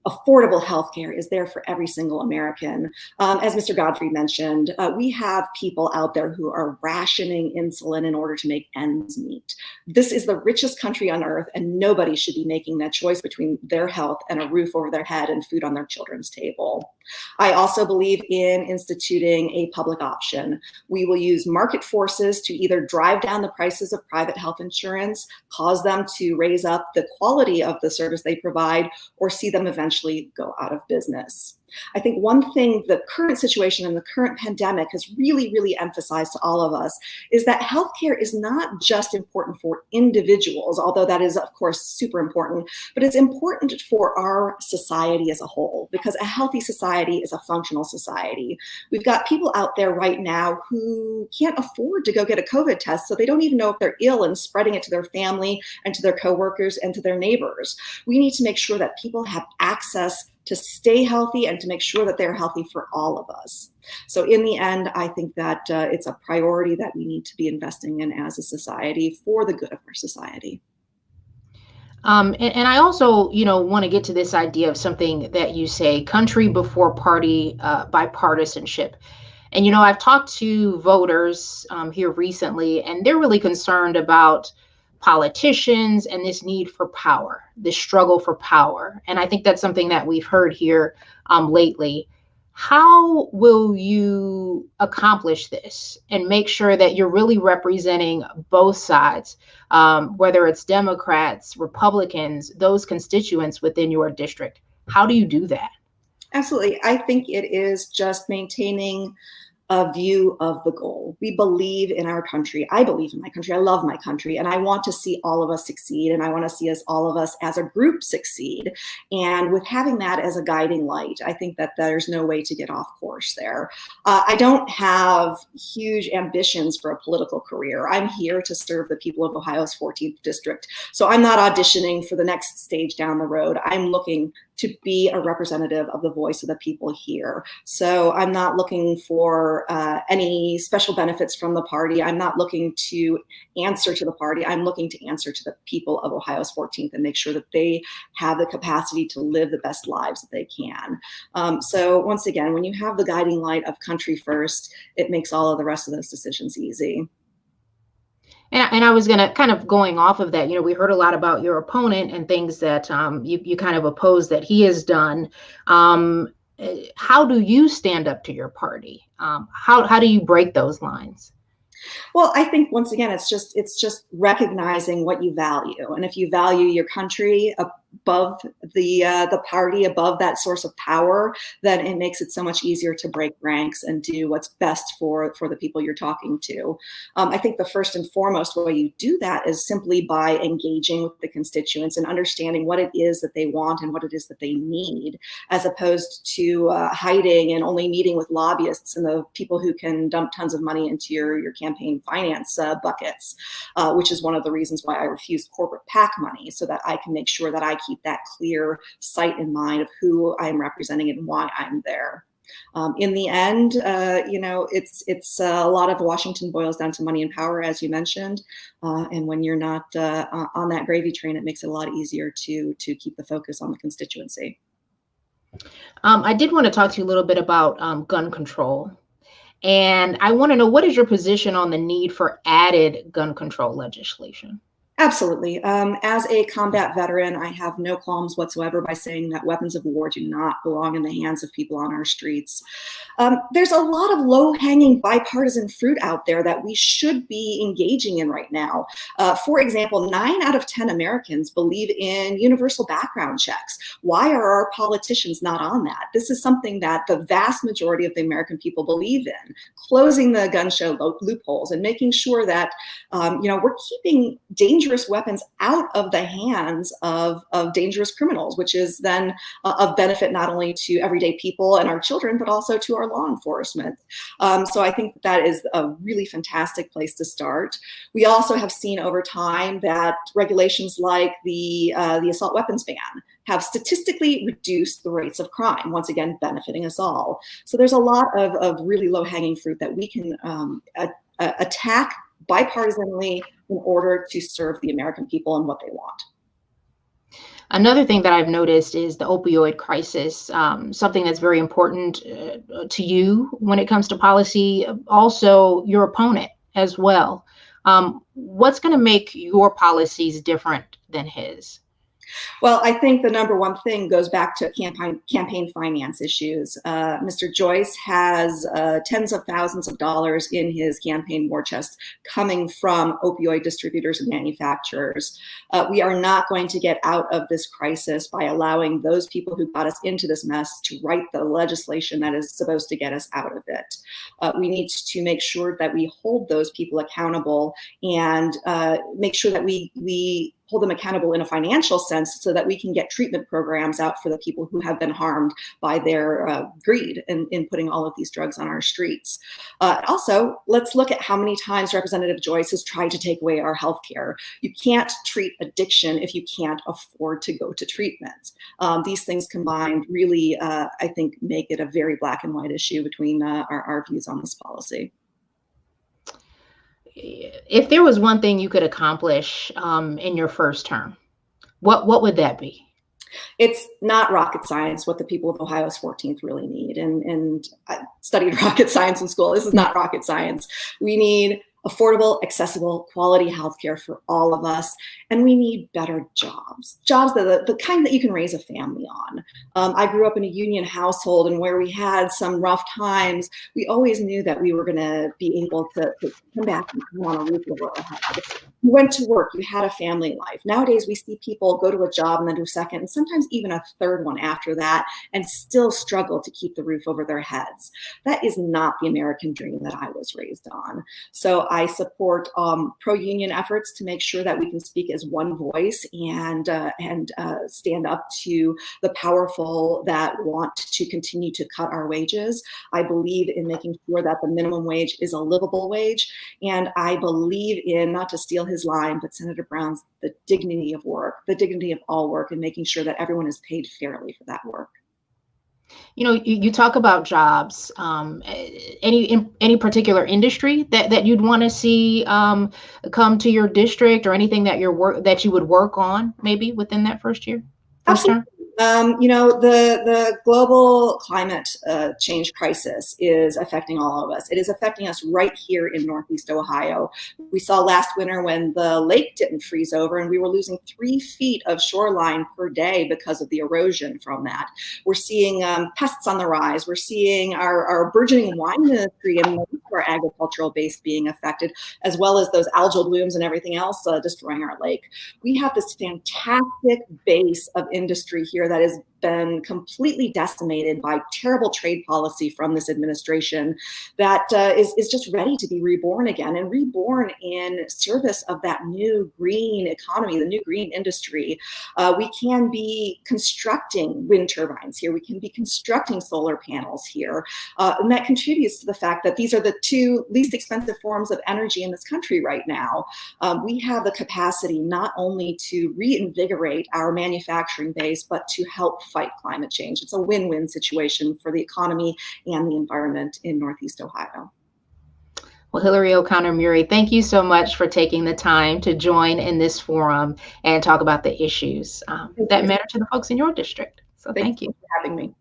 affordable healthcare is there for every single American. As Mr. Godfrey mentioned, we have people out there who are rationing insulin in order to make ends meet. This is the richest country on earth, and nobody should be making that choice between their health and a roof over their head and food on their children's table. I also believe in instituting a public option. We will use market forces to either drive down the prices of private health insurance, cause them to raise up the quality of the service they provide, or see them eventually go out of business. I think one thing the current situation and the current pandemic has really, really emphasized to all of us is that healthcare is not just important for individuals, although that is, of course, super important, but it's important for our society as a whole, because a healthy society is a functional society. We've got people out there right now who can't afford to go get a COVID test, so they don't even know if they're ill and spreading it to their family and to their coworkers and to their neighbors. We need to make sure that people have access to stay healthy and to make sure that they're healthy for all of us. So in the end, I think that it's a priority that we need to be investing in as a society for the good of our society. And I also, want to get to this idea of something that you say, country before party, bipartisanship. And, I've talked to voters here recently, and they're really concerned about politicians and this need for power, this struggle for power. And I think that's something that we've heard here lately. How will you accomplish this and make sure that you're really representing both sides, whether it's Democrats, Republicans, those constituents within your district? How do you do that? Absolutely. I think it is just maintaining a view of the goal. We believe in our country. I believe in my country. I love my country, and I want to see all of us succeed, and I want to see all of us as a group succeed. And with having that as a guiding light, I think that there's no way to get off course there. I don't have huge ambitions for a political career. I'm here to serve the people of Ohio's 14th district. So I'm not auditioning for the next stage down the road. I'm looking to be a representative of the voice of the people here. So I'm not looking for any special benefits from the party. I'm not looking to answer to the party. I'm looking to answer to the people of Ohio's 14th and make sure that they have the capacity to live the best lives that they can. So once again, when you have the guiding light of country first, it makes all of the rest of those decisions easy. And I was going to kind of going off of that, we heard a lot about your opponent and things that you kind of oppose that he has done. How do you stand up to your party? How do you break those lines? Well, I think once again, it's just recognizing what you value. And if you value your country above the party, above that source of power, then it makes it so much easier to break ranks and do what's best for the people you're talking to. I think the first and foremost way you do that is simply by engaging with the constituents and understanding what it is that they want and what it is that they need, as opposed to hiding and only meeting with lobbyists and the people who can dump tons of money into your campaign finance buckets, which is one of the reasons why I refuse corporate PAC money, so that I can make sure that I keep that clear sight in mind of who I'm representing and why I'm there. In the end, it's a lot of Washington boils down to money and power, as you mentioned. And when you're not on that gravy train, it makes it a lot easier to keep the focus on the constituency. I did want to talk to you a little bit about gun control. And I want to know, what is your position on the need for added gun control legislation? Absolutely. As a combat veteran, I have no qualms whatsoever by saying that weapons of war do not belong in the hands of people on our streets. There's a lot of low-hanging bipartisan fruit out there that we should be engaging in right now. For example, 9 out of 10 Americans believe in universal background checks. Why are our politicians not on that? This is something that the vast majority of the American people believe in, closing the gun show loopholes and making sure that we're keeping dangerous weapons out of the hands of dangerous criminals, which is then of benefit not only to everyday people and our children, but also to our law enforcement. So I think that is a really fantastic place to start. We also have seen over time that regulations like the assault weapons ban have statistically reduced the rates of crime, once again, benefiting us all. So there's a lot of really low-hanging fruit that we can attack bipartisanly in order to serve the American people and what they want. Another thing that I've noticed is the opioid crisis, something that's very important to you when it comes to policy, also your opponent as well. What's going to make your policies different than his? Well, I think the number one thing goes back to campaign finance issues. Mr. Joyce has tens of thousands of dollars in his campaign war chest coming from opioid distributors and manufacturers. We are not going to get out of this crisis by allowing those people who got us into this mess to write the legislation that is supposed to get us out of it. We need to make sure that we hold those people accountable and make sure that we hold them accountable in a financial sense so that we can get treatment programs out for the people who have been harmed by their greed in putting all of these drugs on our streets. Also, let's look at how many times Representative Joyce has tried to take away our health care. You can't treat addiction if you can't afford to go to treatment. These things combined really, I think, make it a very black and white issue between our views on this policy. If there was one thing you could accomplish in your first term, what would that be? It's not rocket science what the people of Ohio's 14th really need. And I studied rocket science in school. This is not rocket science. We need affordable, accessible, quality healthcare for all of us. And we need better jobs that the kind that you can raise a family on. I grew up in a union household, and where we had some rough times, we always knew that we were going to be able to come back and come on a roof over our head. You went to work, you had a family life. Nowadays, we see people go to a job and then do a second, and sometimes even a third one after that, and still struggle to keep the roof over their heads. That is not the American dream that I was raised on. So I support pro-union efforts to make sure that we can speak as one voice and stand up to the powerful that want to continue to cut our wages. I believe in making sure that the minimum wage is a livable wage. And I believe in, not to steal his line, but Senator Brown's, the dignity of work, the dignity of all work, and making sure that everyone is paid fairly for that work. You know, you talk about jobs. Any particular industry that you'd want to see come to your district, or anything that you would work on maybe within that first term? The global climate change crisis is affecting all of us. It is affecting us right here in Northeast Ohio. We saw last winter when the lake didn't freeze over and we were losing 3 feet of shoreline per day because of the erosion from that. We're seeing pests on the rise. We're seeing our burgeoning wine industry and our agricultural base being affected, as well as those algal blooms and everything else destroying our lake. We have this fantastic base of industry here that has been completely decimated by terrible trade policy from this administration that is just ready to be reborn again, and reborn in service of that new green economy, the new green industry. We can be constructing wind turbines here. We can be constructing solar panels here. And that contributes to the fact that these are the 2 least expensive forms of energy in this country right now. We have the capacity not only to reinvigorate our manufacturing base, but to help fight climate change. It's a win-win situation for the economy and the environment in Northeast Ohio. Well, Hillary O'Connor Mueri, thank you so much for taking the time to join in this forum and talk about the issues that matter to the folks in your district. So thank you for having me.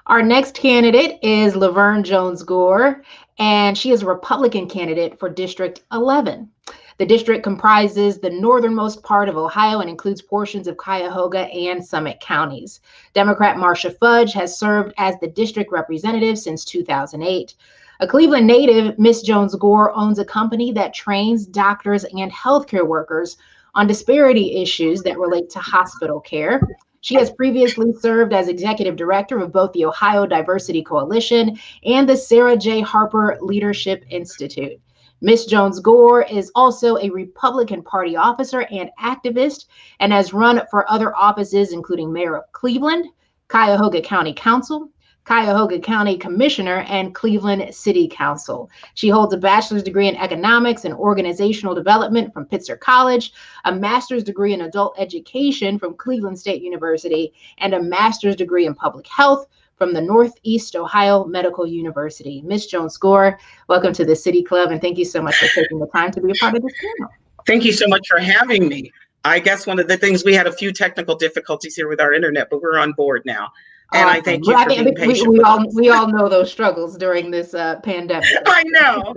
Our next candidate is Laverne Jones Gore, and she is a Republican candidate for District 11. The district comprises the northernmost part of Ohio and includes portions of Cuyahoga and Summit counties. Democrat Marcia Fudge has served as the district representative since 2008. A Cleveland native, Miss Jones Gore owns a company that trains doctors and healthcare workers on disparity issues that relate to hospital care. She has previously served as executive director of both the Ohio Diversity Coalition and the Sarah J. Harper Leadership Institute. Miss Jones Gore is also a Republican Party officer and activist and has run for other offices, including mayor of Cleveland, Cuyahoga County Council, Cuyahoga County Commissioner, and Cleveland City Council. She holds a bachelor's degree in economics and organizational development from Pitzer College, a master's degree in adult education from Cleveland State University, and a master's degree in public health from the Northeast Ohio Medical University. Ms. Jones Gore, welcome to the City Club, and thank you so much for taking the time to be a part of this panel. Thank you so much for having me. I guess one of the things, we had a few technical difficulties here with our internet, but we're on board now. And I thank you for being patient. We all know those struggles during this pandemic. I know.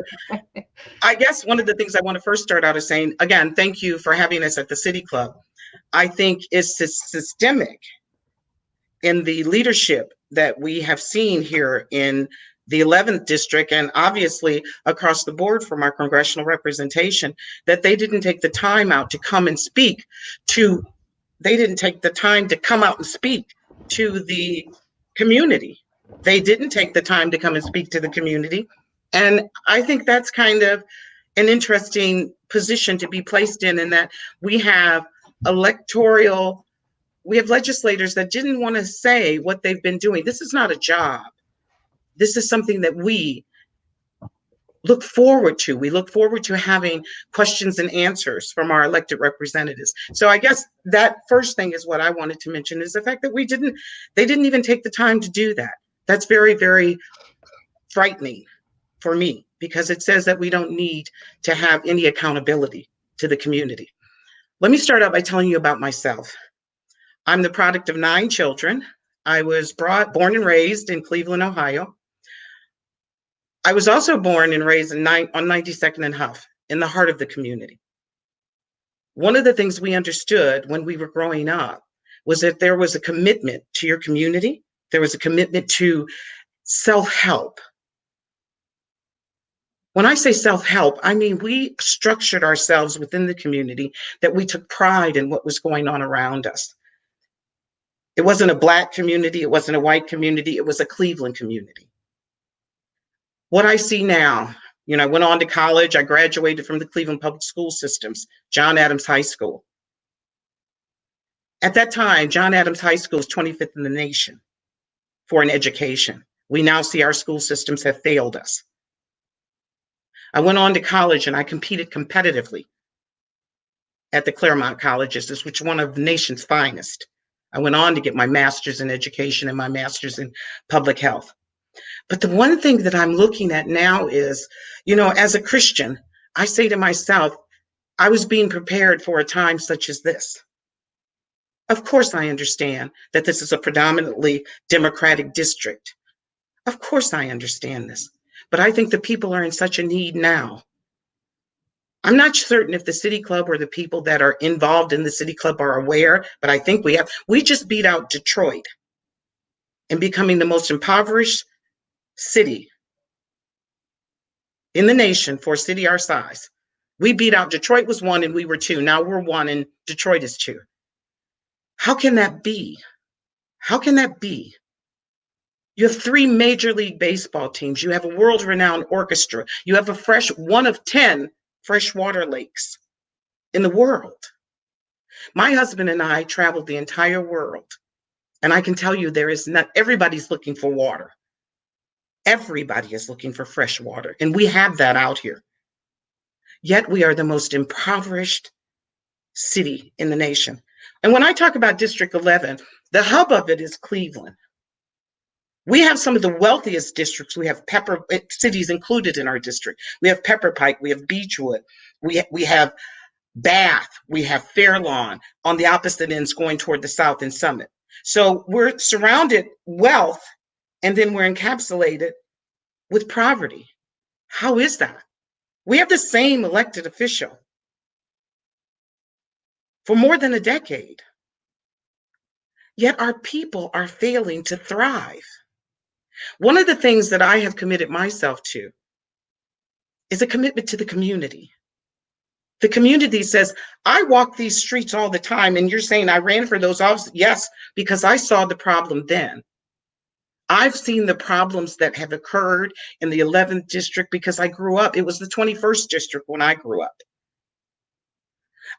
I guess one of the things I want to first start out is saying, again, thank you for having us at the City Club. I think it's systemic in the leadership that we have seen here in the 11th district, and obviously across the board from our congressional representation, that they didn't take the time out to come and speak to, they didn't take the time to come out and speak to the community. They didn't take the time to come and speak to the community. And I think that's kind of an interesting position to be placed in that we have legislators that didn't want to say what they've been doing. This is not a job. This is something that we look forward to. We look forward to having questions and answers from our elected representatives. So I guess that first thing is what I wanted to mention, is the fact that they didn't even take the time to do that. That's very, very frightening for me, because it says that we don't need to have any accountability to the community. Let me start out by telling you about myself. I'm the product of 9 children. I was born and raised in Cleveland, Ohio. I was also born and raised on 92nd and Huff, in the heart of the community. One of the things we understood when we were growing up was that there was a commitment to your community. There was a commitment to self-help. When I say self-help, I mean we structured ourselves within the community, that we took pride in what was going on around us. It wasn't a Black community, it wasn't a white community, it was a Cleveland community. What I see now, I went on to college, I graduated from the Cleveland Public School Systems, John Adams High School. At that time, John Adams High School was 25th in the nation for an education. We now see our school systems have failed us. I went on to college and I competed competitively at the Claremont colleges, which is one of the nation's finest. I went on to get my master's in education and my master's in public health. But the one thing that I'm looking at now is, as a Christian, I say to myself, I was being prepared for a time such as this. Of course, I understand that this is a predominantly Democratic district. Of course, I understand this. But I think the people are in such a need now. I'm not certain if the City Club or the people that are involved in the City Club are aware, but I think we just beat out Detroit in becoming the most impoverished city in the nation for a city our size. We beat out, Detroit was 1 and we were 2. Now we're 1 and Detroit is 2. How can that be? How can that be? You have 3 Major League Baseball teams. You have a world-renowned orchestra. You have one of 10 freshwater lakes in the world. My husband and I traveled the entire world, and I can tell you everybody's looking for water. Everybody is looking for fresh water, and we have that out here. Yet we are the most impoverished city in the nation. And when I talk about District 11, the hub of it is Cleveland. We have some of the wealthiest districts. We have cities included in our district. We have Pepper Pike, we have Beechwood, we have Bath, we have Fairlawn on the opposite ends going toward the south in Summit. So we're surrounded wealth, and then we're encapsulated with poverty. How is that? We have the same elected official for more than a decade. Yet our people are failing to thrive. One of the things that I have committed myself to is a commitment to the community. The community says, I walk these streets all the time, and you're saying I ran for those offices. Yes, because I saw the problem then. I've seen the problems that have occurred in the 11th district because I grew up. It was the 21st district when I grew up.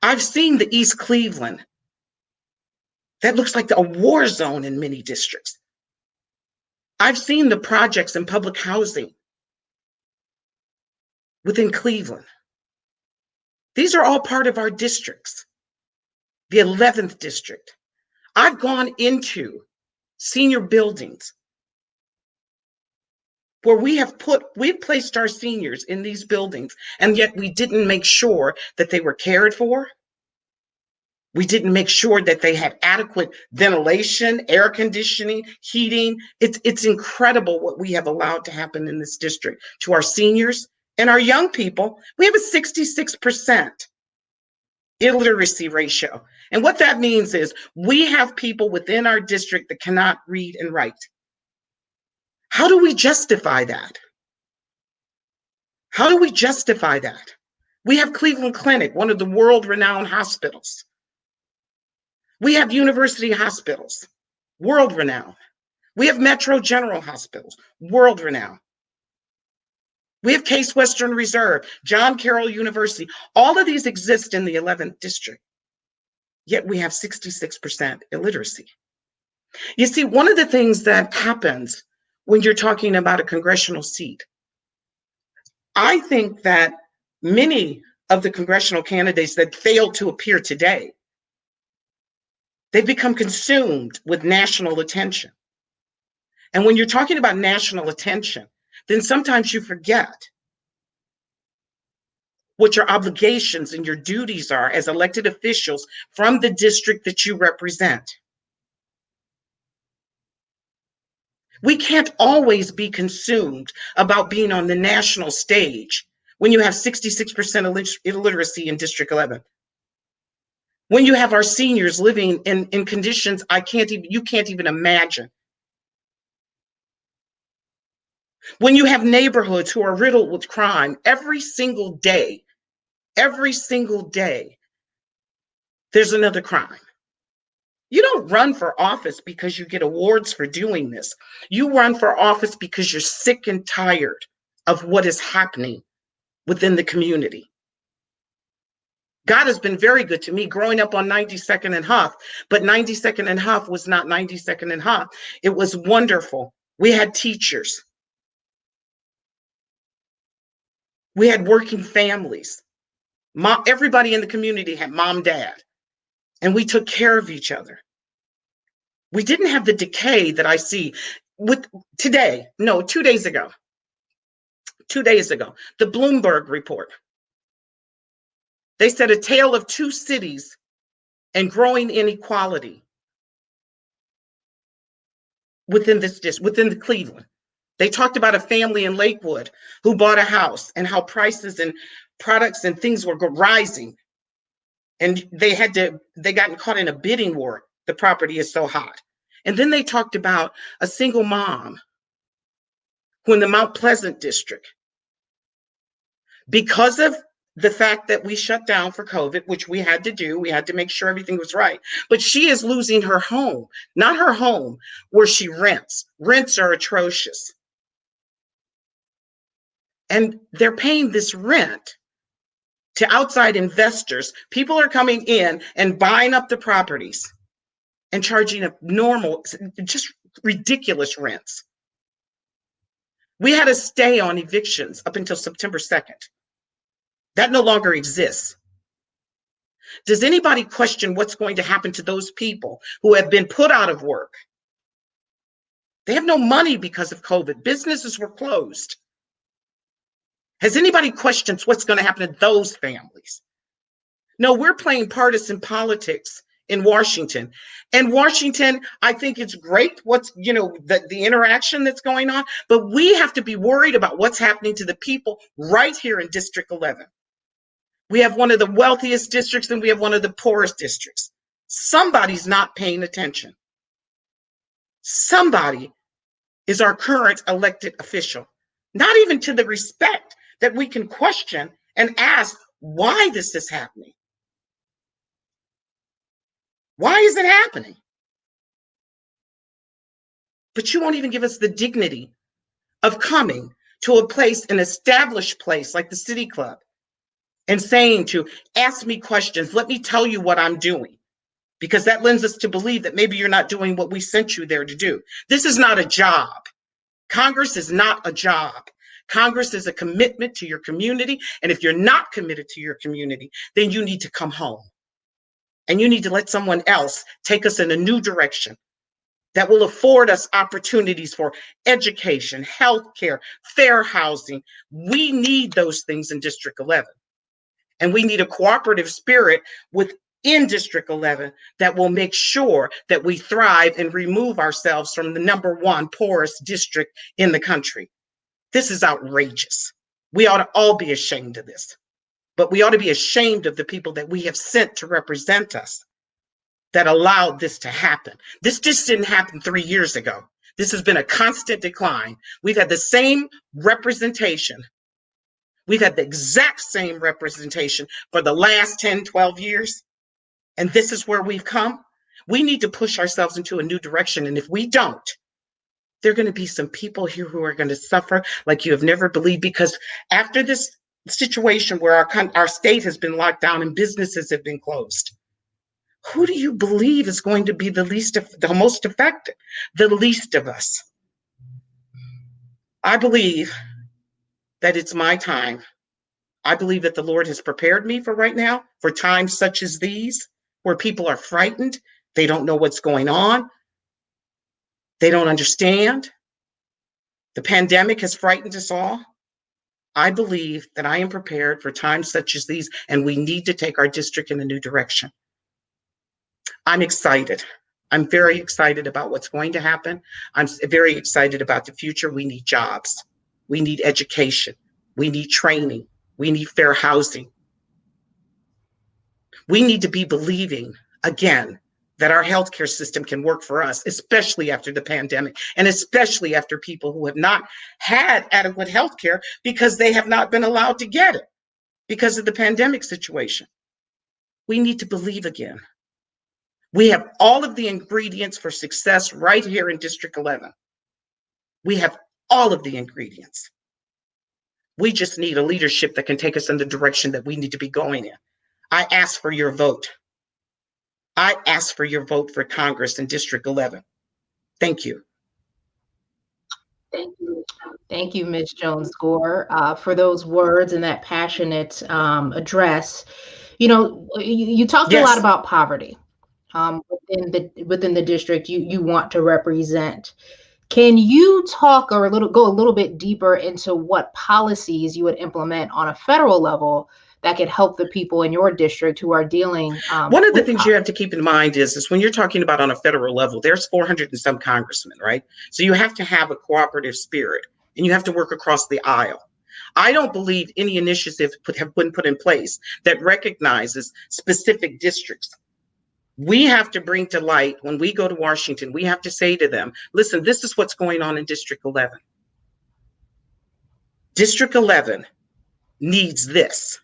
I've seen the East Cleveland. That looks like a war zone in many districts. I've seen the projects in public housing within Cleveland. These are all part of our districts. The 11th district. I've gone into senior buildings where we've placed our seniors in these buildings, and yet we didn't make sure that they were cared for. We didn't make sure that they had adequate ventilation, air conditioning, heating. It's incredible what we have allowed to happen in this district to our seniors and our young people. We have a 66% illiteracy ratio. And what that means is we have people within our district that cannot read and write. How do we justify that? How do we justify that? We have Cleveland Clinic, one of the world-renowned hospitals. We have university hospitals, world-renowned. We have Metro General Hospitals, world-renowned. We have Case Western Reserve, John Carroll University. All of these exist in the 11th district, yet we have 66% illiteracy. You see, one of the things that happens when you're talking about a congressional seat, I think that many of the congressional candidates that failed to appear today, they've become consumed with national attention. And when you're talking about national attention, then sometimes you forget what your obligations and your duties are as elected officials from the district that you represent. We can't always be consumed about being on the national stage when you have 66% illiteracy in District 11. When you have our seniors living in conditions you can't even imagine. When you have neighborhoods who are riddled with crime every single day, there's another crime. You don't run for office because you get awards for doing this. You run for office because you're sick and tired of what is happening within the community. God has been very good to me growing up on 92nd and Huff, but 92nd and Huff was not 92nd and Huff. It was wonderful. We had teachers. We had working families. Everybody in the community had mom, dad, and we took care of each other. We didn't have the decay that I see with today. No, 2 days ago. 2 days ago, the Bloomberg report. They said a tale of two cities and growing inequality within the Cleveland. They talked about a family in Lakewood who bought a house and how prices and products and things were rising. And they got caught in a bidding war. The property is so hot. And then they talked about a single mom who in the Mount Pleasant district, because of the fact that we shut down for COVID, which we had to do, we had to make sure everything was right. But she is losing her home, not her home where she rents. Rents are atrocious. And they're paying this rent to outside investors. People are coming in and buying up the properties and charging a normal, just ridiculous rents. We had a stay on evictions up until September 2nd. That no longer exists. Does anybody question what's going to happen to those people who have been put out of work? They have no money because of COVID. Businesses were closed. Has anybody questioned what's going to happen to those families? No, we're playing partisan politics in Washington. And Washington, I think it's great the interaction that's going on, but we have to be worried about what's happening to the people right here in District 11. We have one of the wealthiest districts and we have one of the poorest districts. Somebody's not paying attention. Somebody is our current elected official, not even to the respect that we can question and ask why this is happening. Why is it happening? But you won't even give us the dignity of coming to a place, an established place like the City Club, and saying to ask me questions, let me tell you what I'm doing, because that lends us to believe that maybe you're not doing what we sent you there to do. This is not a job. Congress is not a job. Congress is a commitment to your community. And if you're not committed to your community, then you need to come home. And you need to let someone else take us in a new direction that will afford us opportunities for education, healthcare, fair housing. We need those things in District 11. And we need a cooperative spirit within District 11 that will make sure that we thrive and remove ourselves from the #1 poorest district in the country. This is outrageous. We ought to all be ashamed of this. But we ought to be ashamed of the people that we have sent to represent us that allowed this to happen. This just didn't happen 3 years ago. This has been a constant decline. We've had the same representation. We've had the exact same representation for the last 10, 12 years. And this is where we've come. We need to push ourselves into a new direction. And if we don't, there are going to be some people here who are going to suffer like you have never believed, because after this situation where our state has been locked down and businesses have been closed, who do you believe is going to be the most affected? The least of us. I believe that it's my time. I believe that the Lord has prepared me for right now, for times such as these, where people are frightened. They don't know what's going on. They don't understand. The pandemic has frightened us all. I believe that I am prepared for times such as these, and we need to take our district in a new direction. I'm excited. I'm very excited about what's going to happen. I'm very excited about the future. We need jobs. We need education. We need training. We need fair housing. We need to be believing again that our healthcare system can work for us, especially after the pandemic, and especially after people who have not had adequate healthcare because they have not been allowed to get it because of the pandemic situation. We need to believe again. We have all of the ingredients for success right here in District 11. We have all of the ingredients. We just need a leadership that can take us in the direction that we need to be going in. I ask for your vote. I ask for your vote for Congress in District 11. Thank you. Thank you. Thank you, Ms. Jones-Gore, for those words and that passionate address. You know, you talked a lot about poverty within the district you want to represent. Can you talk go a little bit deeper into what policies you would implement on a federal level that could help the people in your district who are dealing one of the things you have to keep in mind is when you're talking about on a federal level, there's 400 and some congressmen, right? So you have to have a cooperative spirit and you have to work across the aisle. I don't believe any initiatives have been put in place that recognizes specific districts. We have to bring to light, when we go to Washington, we have to say to them, listen, this is what's going on in District 11. District 11 needs this.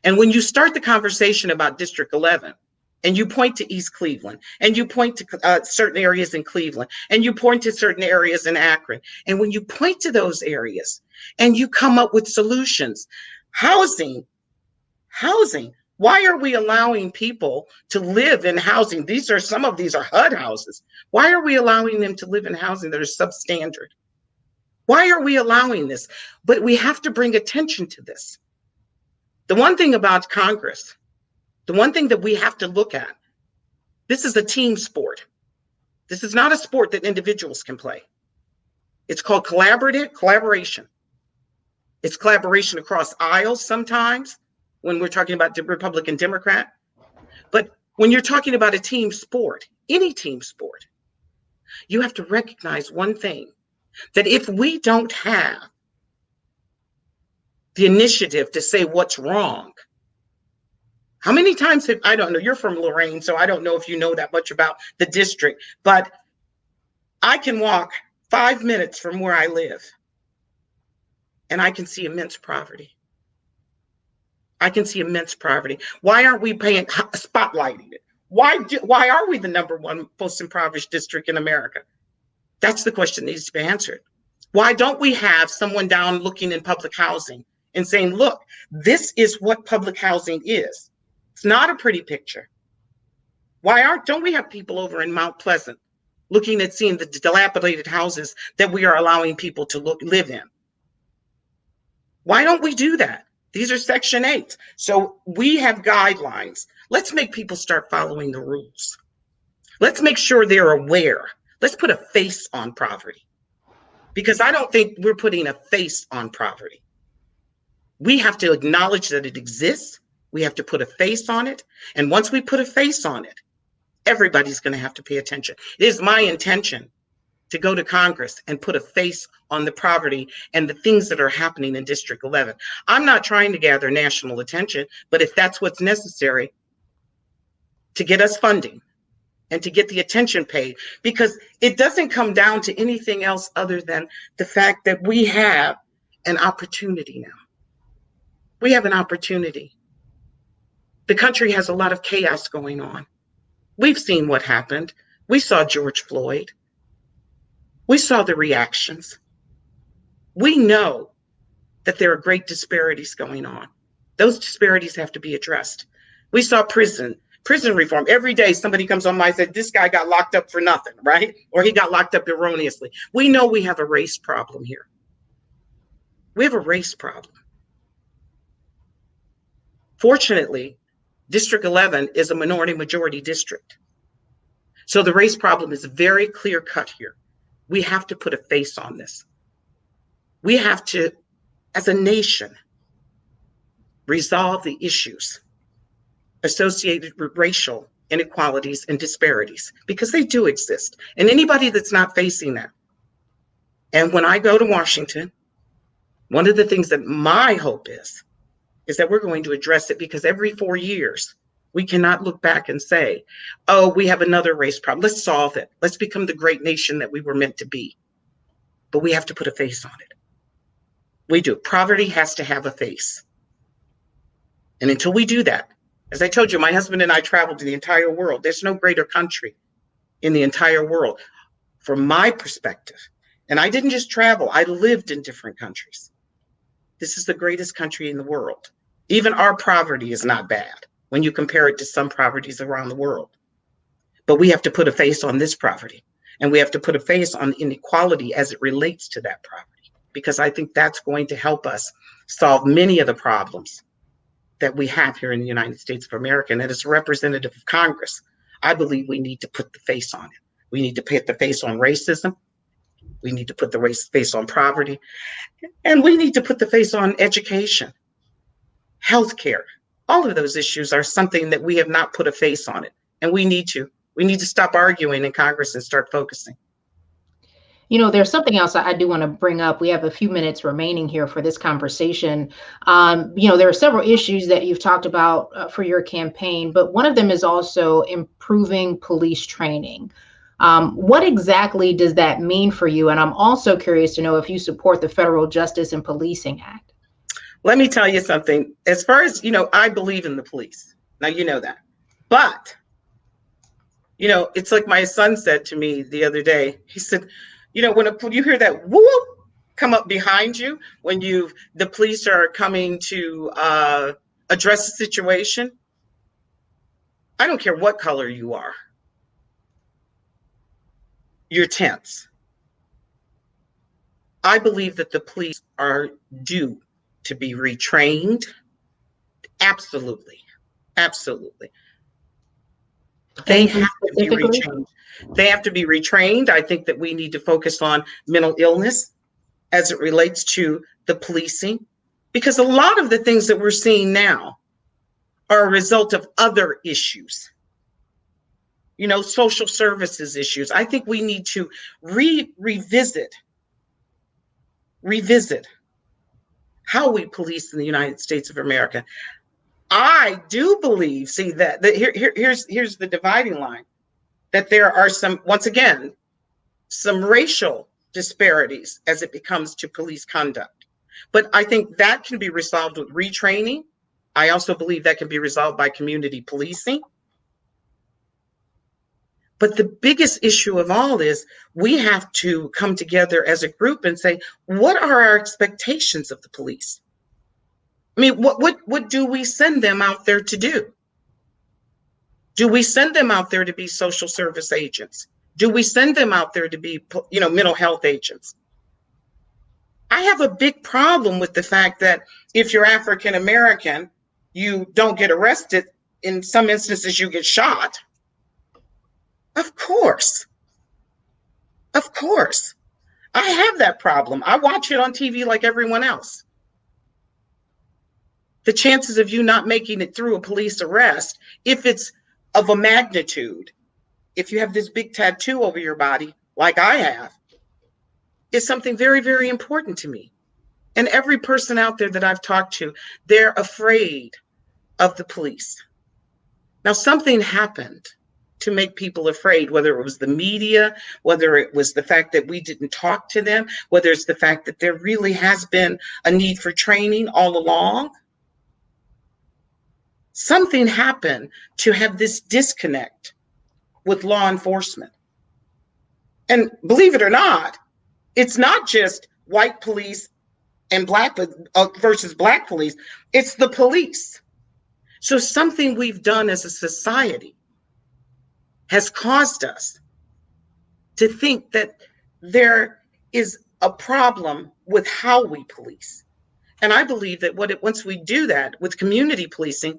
And when you start the conversation about District 11, and you point to East Cleveland, and you point to certain areas in Cleveland, and you point to certain areas in Akron, and when you point to those areas, and you come up with solutions, housing, why are we allowing people to live in housing? Some of these are HUD houses. Why are we allowing them to live in housing that is substandard? Why are we allowing this? But we have to bring attention to this. The one thing about Congress, the one thing that we have to look at, this is a team sport. This is not a sport that individuals can play. It's called collaboration. It's collaboration across aisles sometimes when we're talking about the Republican, Democrat. But when you're talking about a team sport, any team sport, you have to recognize one thing, that if we don't have the initiative to say what's wrong, How many times have, I don't know, you're from Lorraine, so I don't know if you know that much about the district, but I can walk 5 minutes from where I live and I can see immense poverty. I can see immense poverty. Why aren't we spotlighting it? Why are we the #1 most impoverished district in America? That's the question that needs to be answered. Why don't we have someone down looking in public housing and saying, look, this is what public housing is. It's not a pretty picture. Don't we have people over in Mount Pleasant looking at seeing the dilapidated houses that we are allowing people to live in? Why don't we do that? These are Section 8. So we have guidelines. Let's make people start following the rules. Let's make sure they're aware. Let's put a face on poverty, because I don't think we're putting a face on poverty. We have to acknowledge that it exists. We have to put a face on it. And once we put a face on it, everybody's going to have to pay attention. It is my intention to go to Congress and put a face on the poverty and the things that are happening in District 11. I'm not trying to gather national attention, but if that's what's necessary to get us funding and to get the attention paid, because it doesn't come down to anything else other than the fact that we have an opportunity now. We have an opportunity. The country has a lot of chaos going on. We've seen what happened. We saw George Floyd. We saw the reactions. We know that there are great disparities going on. Those disparities have to be addressed. We saw prison reform. Every day somebody comes on my and said, this guy got locked up for nothing, right? Or he got locked up erroneously. We know we have a race problem here. We have a race problem. Fortunately, District 11 is a minority majority district. So the race problem is very clear cut here. We have to put a face on this. We have to, as a nation, resolve the issues associated with racial inequalities and disparities, because they do exist. And anybody that's not facing that. And when I go to Washington, one of the things that my hope is that we're going to address it, because every 4 years, we cannot look back and say, oh, we have another race problem. Let's solve it. Let's become the great nation that we were meant to be. But we have to put a face on it. We do. Poverty has to have a face. And until we do that, as I told you, my husband and I traveled to the entire world. There's no greater country in the entire world, from my perspective. And I didn't just travel, I lived in different countries. This is the greatest country in the world. Even our poverty is not bad when you compare it to some poverties around the world. But we have to put a face on this poverty, and we have to put a face on inequality as it relates to that poverty, because I think that's going to help us solve many of the problems that we have here in the United States of America. And as a representative of Congress, I believe we need to put the face on it. We need to put the face on racism. We need to put the face on poverty. And we need to put the face on education, healthcare. All of those issues are something that we have not put a face on it. And we need to stop arguing in Congress and start focusing. You know, there's something else I do want to bring up. We have a few minutes remaining here for this conversation. You know, there are several issues that you've talked about for your campaign, but one of them is also improving police training. What exactly does that mean for you? And I'm also curious to know if you support the Federal Justice and Policing Act. Let me tell you something. As far as, you know, I believe in the police. Now, you know that. But, you know, it's like my son said to me the other day. He said, you know, when you hear that whoop come up behind you, when the police are coming to address a situation, I don't care what color you are. You're tense. I believe that the police are due to be retrained. Absolutely. Absolutely. They have to be retrained. They have to be retrained. I think that we need to focus on mental illness as it relates to the policing, because a lot of the things that we're seeing now are a result of other issues. You know, social services issues. I think we need to revisit how we police in the United States of America. I do believe, see that here's the dividing line, that there are some, once again, some racial disparities as it comes to police conduct. But I think that can be resolved with retraining. I also believe that can be resolved by community policing. But the biggest issue of all is we have to come together as a group and say, what are our expectations of the police? I mean, what do we send them out there to do? Do we send them out there to be social service agents? Do we send them out there to be, mental health agents? I have a big problem with the fact that if you're African American, you don't get arrested. In some instances, you get shot. Of course. Of course. I have that problem. I watch it on TV like everyone else. The chances of you not making it through a police arrest, if it's of a magnitude, if you have this big tattoo over your body, like I have, is something very, very important to me. And every person out there that I've talked to, they're afraid of the police. Now, something happened to make people afraid, whether it was the media, whether it was the fact that we didn't talk to them, whether it's the fact that there really has been a need for training all along. Something happened to have this disconnect with law enforcement. And believe it or not, it's not just white police and black versus black police, it's the police. So something we've done as a society has caused us to think that there is a problem with how we police. And I believe that once we do that with community policing,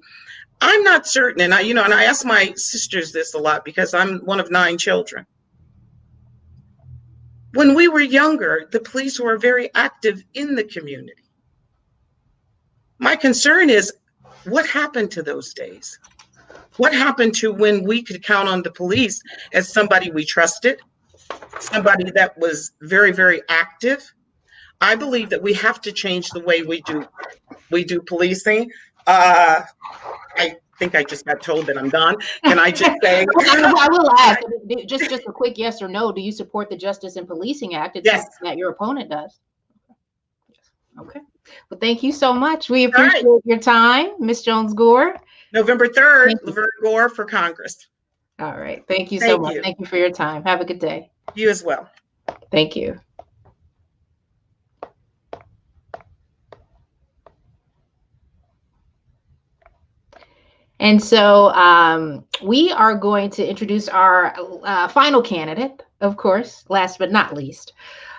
I'm not certain, and I ask my sisters this a lot because I'm one of 9 children. When we were younger, the police were very active in the community. My concern is, what happened to those days? What happened to when we could count on the police as somebody we trusted, somebody that was very, very active? I believe that we have to change the way we do policing. I think I just got told that I'm done. Can I just say? I will ask, just a quick yes or no. Do you support the Justice in Policing Act? It's yes. Something that your opponent does. Okay. Well, thank you so much. We appreciate your time, Ms. Jones-Gore. November 3rd, Laverne Gore for Congress. All right. Thank you so much. Thank you for your time. Have a good day. You as well. Thank you. And so we are going to introduce our final candidate, of course, last but not least,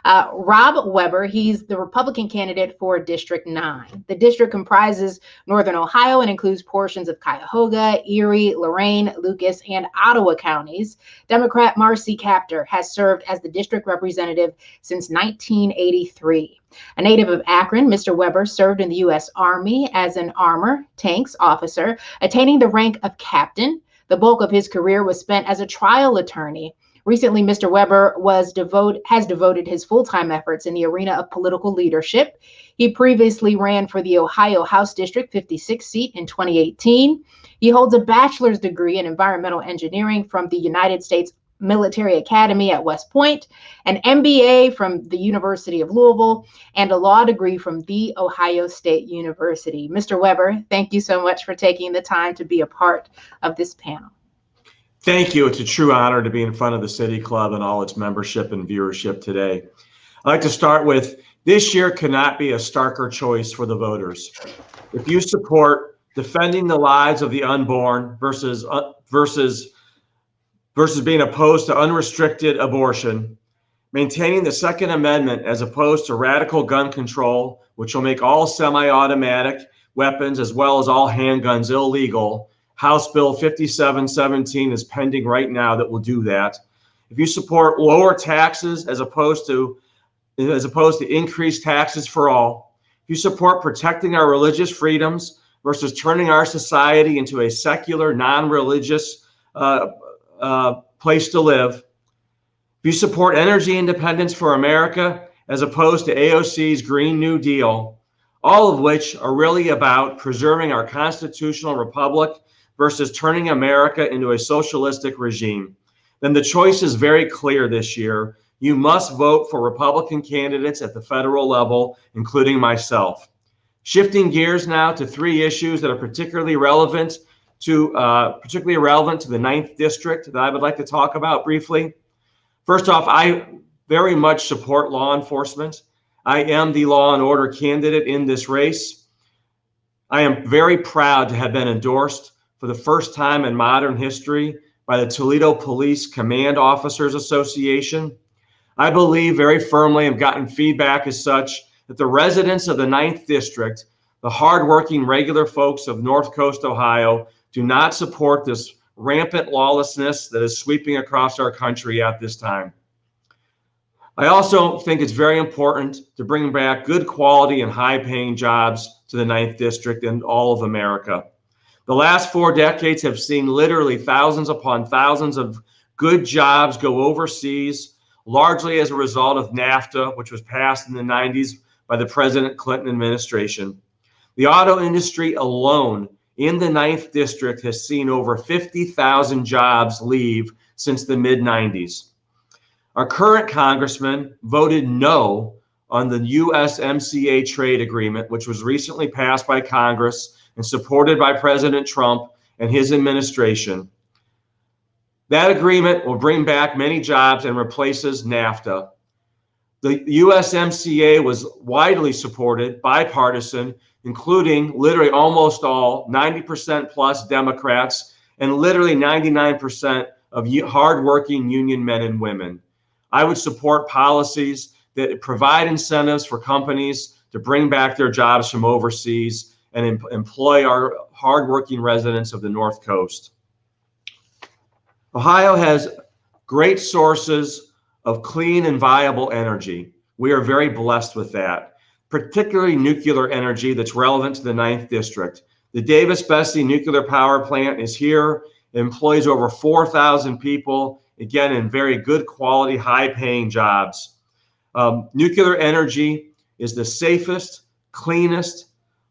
Rob Weber. He's the Republican candidate for District 9. The district comprises Northern Ohio and includes portions of Cuyahoga, Erie, Lorain, Lucas, and Ottawa counties. Democrat Marcy Kaptur has served as the district representative since 1983. A native of Akron, Mr. Weber served in the U.S. Army as an armor tanks officer, attaining the rank of captain. The bulk of his career was spent as a trial attorney. Recently, Mr. Weber has devoted his full-time efforts in the arena of political leadership. He previously ran for the Ohio House District 56 seat in 2018. He holds a bachelor's degree in environmental engineering from the United States Military Academy at West Point, an MBA from the University of Louisville, and a law degree from The Ohio State University. Mr. Weber, thank you so much for taking the time to be a part of this panel. Thank you. It's a true honor to be in front of the City Club and all its membership and viewership today. I'd like to start with, this year cannot be a starker choice for the voters. If you support defending the lives of the unborn versus being opposed to unrestricted abortion, maintaining the Second Amendment as opposed to radical gun control, which will make all semi-automatic weapons as well as all handguns illegal. House Bill 5717 is pending right now that will do that. If you support lower taxes as opposed to increased taxes for all, if you support protecting our religious freedoms versus turning our society into a secular, non-religious place to live, if you support energy independence for America as opposed to AOC's Green New Deal, all of which are really about preserving our constitutional republic versus turning America into a socialistic regime, then the choice is very clear this year. You must vote for Republican candidates at the federal level, including myself. Shifting gears now to three issues that are particularly relevant to the 9th District that I would like to talk about briefly. First off, I very much support law enforcement. I am the law and order candidate in this race. I am very proud to have been endorsed for the first time in modern history by the Toledo Police Command Officers Association. I believe very firmly, and gotten feedback as such, that the residents of the 9th District, the hardworking regular folks of North Coast Ohio, do not support this rampant lawlessness that is sweeping across our country at this time. I also think it's very important to bring back good quality and high-paying jobs to the 9th District and all of America. The last 4 decades have seen literally thousands upon thousands of good jobs go overseas, largely as a result of NAFTA, which was passed in the 90s by the President Clinton administration. The auto industry alone in the 9th District has seen over 50,000 jobs leave since the mid-90s. Our current congressman voted no on the USMCA trade agreement, which was recently passed by Congress and supported by President Trump and his administration. That agreement will bring back many jobs and replaces NAFTA. The USMCA was widely supported, bipartisan, including literally almost all, 90% plus Democrats, and literally 99% of hardworking union men and women. I would support policies that provide incentives for companies to bring back their jobs from overseas and employ our hardworking residents of the North Coast. Ohio has great sources of clean and viable energy. We are very blessed with that, particularly nuclear energy that's relevant to the 9th District. The Davis-Besse nuclear power plant is here. It employs over 4,000 people, again, in very good quality, high-paying jobs. Nuclear energy is the safest, cleanest,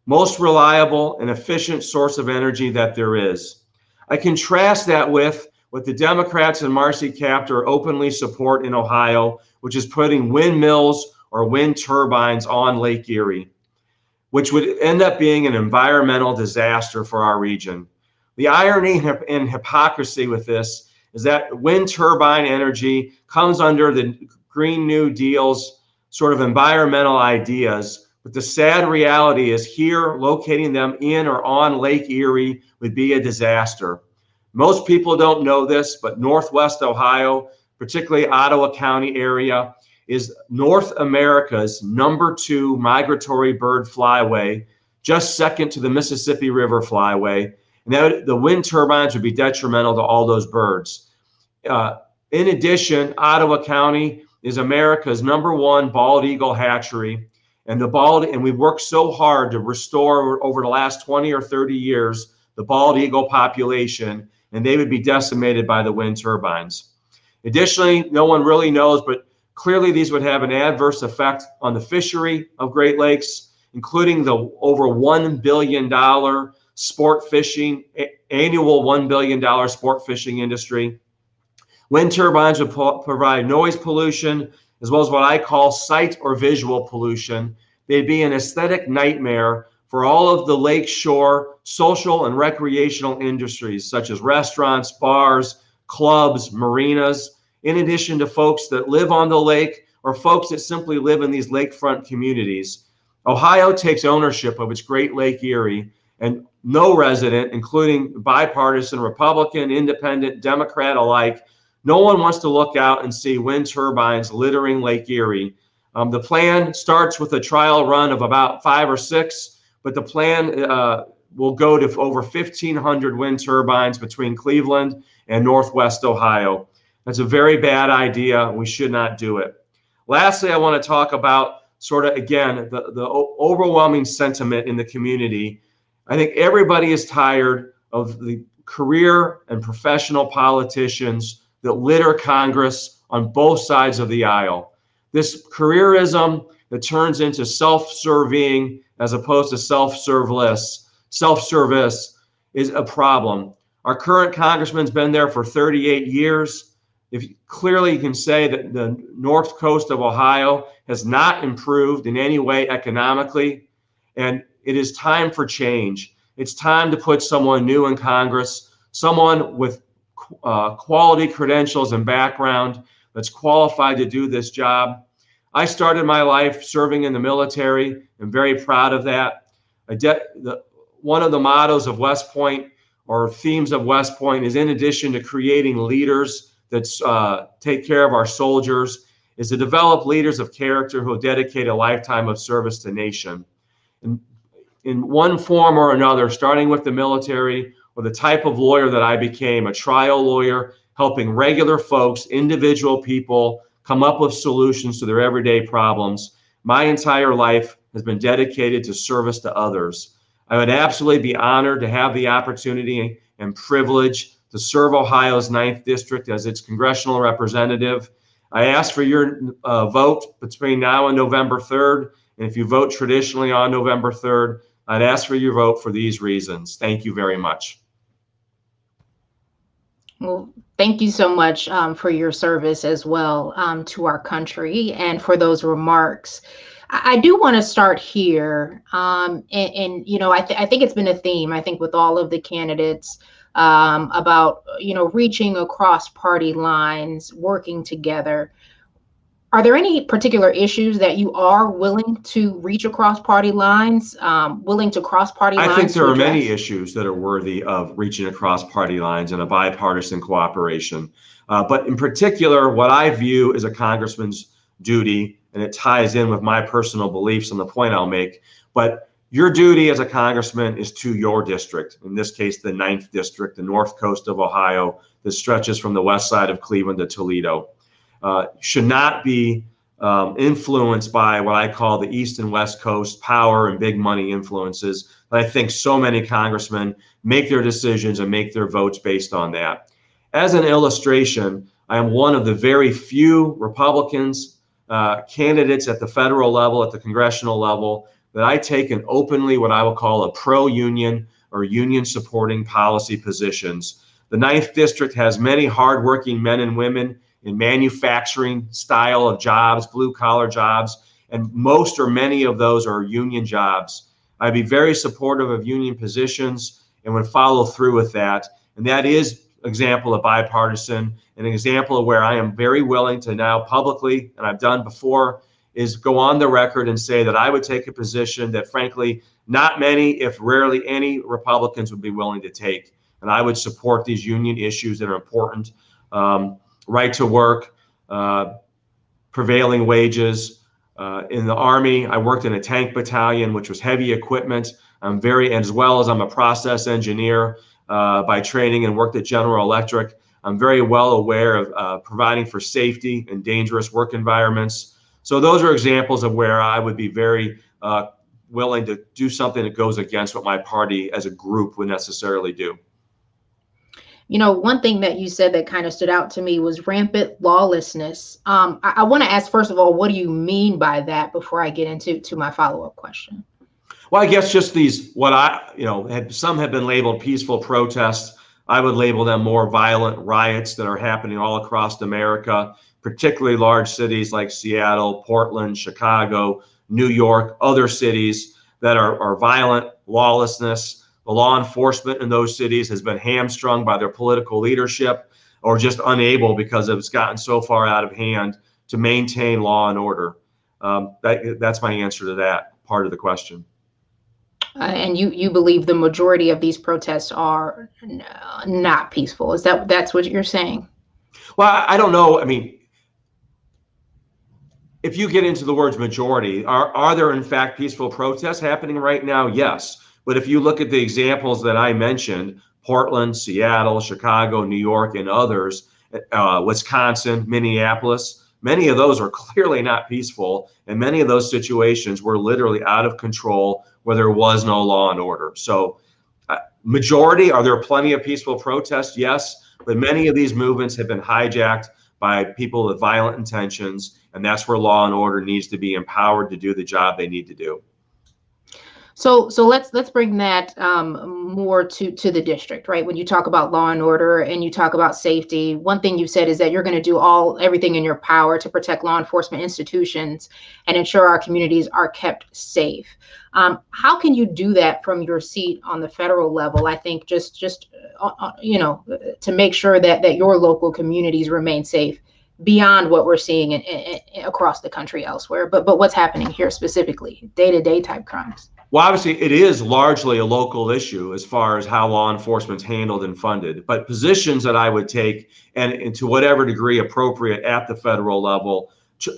most reliable, and efficient source of energy that there is. I contrast that with what the Democrats and Marcy Kaptur openly support in Ohio, which is putting windmills or wind turbines on Lake Erie, which would end up being an environmental disaster for our region. The irony and hypocrisy with this is that wind turbine energy comes under the Green New Deal's sort of environmental ideas, but the sad reality is here, locating them in or on Lake Erie would be a disaster. Most people don't know this, but Northwest Ohio, particularly Ottawa County area, is North America's #2 migratory bird flyway, just second to the Mississippi River flyway. And the wind turbines would be detrimental to all those birds. In addition, Ottawa County is America's #1 bald eagle hatchery. And we've worked so hard to restore over the last 20 or 30 years the bald eagle population, and they would be decimated by the wind turbines. Additionally, no one really knows, but clearly these would have an adverse effect on the fishery of Great Lakes, including the over $1 billion sport fishing, annual $1 billion sport fishing industry. Wind turbines would provide noise pollution, as well as what I call sight or visual pollution. They'd be an aesthetic nightmare for all of the lakeshore social and recreational industries, such as restaurants, bars, clubs, marinas, in addition to folks that live on the lake or folks that simply live in these lakefront communities. Ohio takes ownership of its Great Lake Erie, and no resident, including bipartisan, Republican, Independent, Democrat alike, no one wants to look out and see wind turbines littering Lake Erie. The plan starts with a trial run of about 5 or 6, but the plan will go to over 1,500 wind turbines between Cleveland and Northwest Ohio. That's a very bad idea. We should not do it. Lastly, I want to talk about sort of, again, the overwhelming sentiment in the community. I think everybody is tired of the career and professional politicians that litter Congress on both sides of the aisle. This careerism that turns into self-serving as opposed to self-service is a problem. Our current congressman's been there for 38 years. Clearly you can say that the north coast of Ohio has not improved in any way economically, and it is time for change. It's time to put someone new in Congress, someone with quality credentials and background that's qualified to do this job. I started my life serving in the military. I'm very proud of that. One of the mottos of West Point, or themes of West Point, is in addition to creating leaders that take care of our soldiers, is to develop leaders of character who dedicate a lifetime of service to nation. In one form or another, starting with the military or the type of lawyer that I became, a trial lawyer, helping regular folks, individual people, come up with solutions to their everyday problems. My entire life has been dedicated to service to others. I would absolutely be honored to have the opportunity and privilege to serve Ohio's 9th District as its congressional representative. I ask for your vote between now and November 3rd. And if you vote traditionally on November 3rd, I'd ask for your vote for these reasons. Thank you very much. Well, thank you so much for your service as well to our country and for those remarks. I do want to start here. And you know, I think it's been a theme, I think, with all of the candidates about, you know, reaching across party lines, working together. Are there any particular issues that you are willing to reach across party lines, willing to cross party lines? I think there are many issues that are worthy of reaching across party lines and a bipartisan cooperation. But in particular, what I view as a congressman's duty, and it ties in with my personal beliefs on the point I'll make, but your duty as a congressman is to your district, in this case, the 9th District, the north coast of Ohio that stretches from the west side of Cleveland to Toledo. Should not be influenced by what I call the East and West Coast power and big money influences. But I think so many congressmen make their decisions and make their votes based on that. As an illustration, I am one of the very few Republicans candidates at the federal level, at the congressional level, that I take an openly what I will call a pro-union or union supporting policy positions. The 9th District has many hardworking men and women in manufacturing style of jobs, blue collar jobs, and most or many of those are union jobs. I'd be very supportive of union positions and would follow through with that. And that is an example of bipartisan, an example of where I am very willing to now publicly, and I've done before, is go on the record and say that I would take a position that frankly, not many, if rarely any, Republicans would be willing to take. And I would support these union issues that are important. Right to work, prevailing wages. In the Army, I worked in a tank battalion, which was heavy equipment. As well as I'm a process engineer by training and worked at General Electric. I'm very well aware of providing for safety in dangerous work environments. So those are examples of where I would be very willing to do something that goes against what my party as a group would necessarily do. You know, one thing that you said that kind of stood out to me was rampant lawlessness. I want to ask, first of all, what do you mean by that before I get into my follow-up question? Well, I guess just these, some have been labeled peaceful protests. I would label them more violent riots that are happening all across America, particularly large cities like Seattle, Portland, Chicago, New York, other cities that are violent, lawlessness. The law enforcement in those cities has been hamstrung by their political leadership or just unable because it's gotten so far out of hand to maintain law and order. That's my answer to that part of the question. And you believe the majority of these protests are not peaceful. That's what you're saying? Well, I don't know. I mean, if you get into the words majority, are there in fact peaceful protests happening right now? Yes. But if you look at the examples that I mentioned, Portland, Seattle, Chicago, New York, and others, Wisconsin, Minneapolis, many of those are clearly not peaceful. And many of those situations were literally out of control where there was no law and order. So majority, are there plenty of peaceful protests? Yes. But many of these movements have been hijacked by people with violent intentions. And that's where law and order needs to be empowered to do the job they need to do. So let's bring that more to the district, right? When you talk about law and order and you talk about safety, one thing you've said is that you're going to do everything in your power to protect law enforcement institutions and ensure our communities are kept safe. How can you do that from your seat on the federal level? I think just to make sure that your local communities remain safe beyond what we're seeing across the country elsewhere, but what's happening here specifically, day-to-day type crimes. Well, obviously, it is largely a local issue as far as how law enforcement's handled and funded. But positions that I would take, and to whatever degree appropriate at the federal level,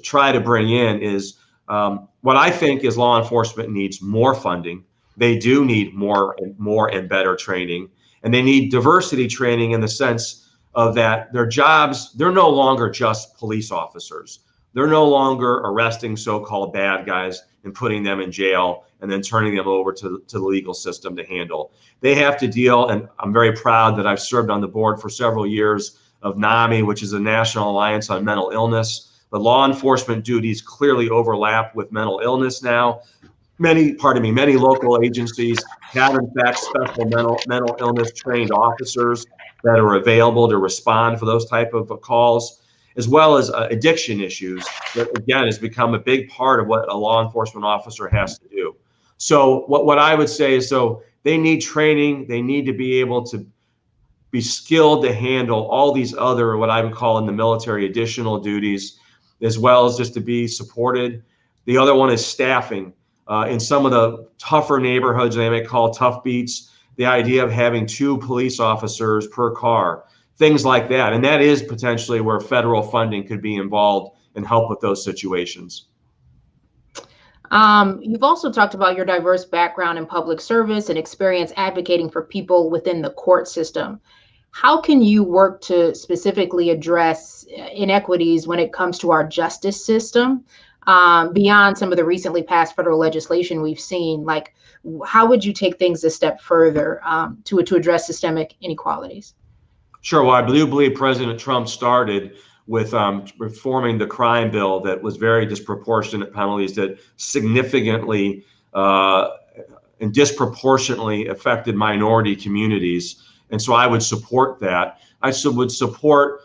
try to bring in is what I think is law enforcement needs more funding. They do need more and better training, and they need diversity training in the sense of that their jobs, they're no longer just police officers. They're no longer arresting so-called bad guys and putting them in jail and then turning them over to the legal system to handle. They have to deal, and I'm very proud that I've served on the board for several years of NAMI, which is a National Alliance on Mental Illness. But law enforcement duties clearly overlap with mental illness now. Many local agencies have in fact special mental illness trained officers that are available to respond for those type of calls, as well as addiction issues that again has become a big part of what a law enforcement officer has to do. So what I would say is, so they need training, they need to be able to be skilled to handle all these other, what I would call in the military, additional duties, as well as just to be supported. The other one is staffing. In some of the tougher neighborhoods, they may call tough beats, the idea of having 2 police officers per car, things like that. And that is potentially where federal funding could be involved and help with those situations. You've also talked about your diverse background in public service and experience advocating for people within the court system. How can you work to specifically address inequities when it comes to our justice system, beyond some of the recently passed federal legislation we've seen? Like, how would you take things a step further to address systemic inequalities? Sure. Well, I do believe President Trump started with reforming the crime bill that was very disproportionate penalties that significantly and disproportionately affected minority communities. And so I would support that. I would support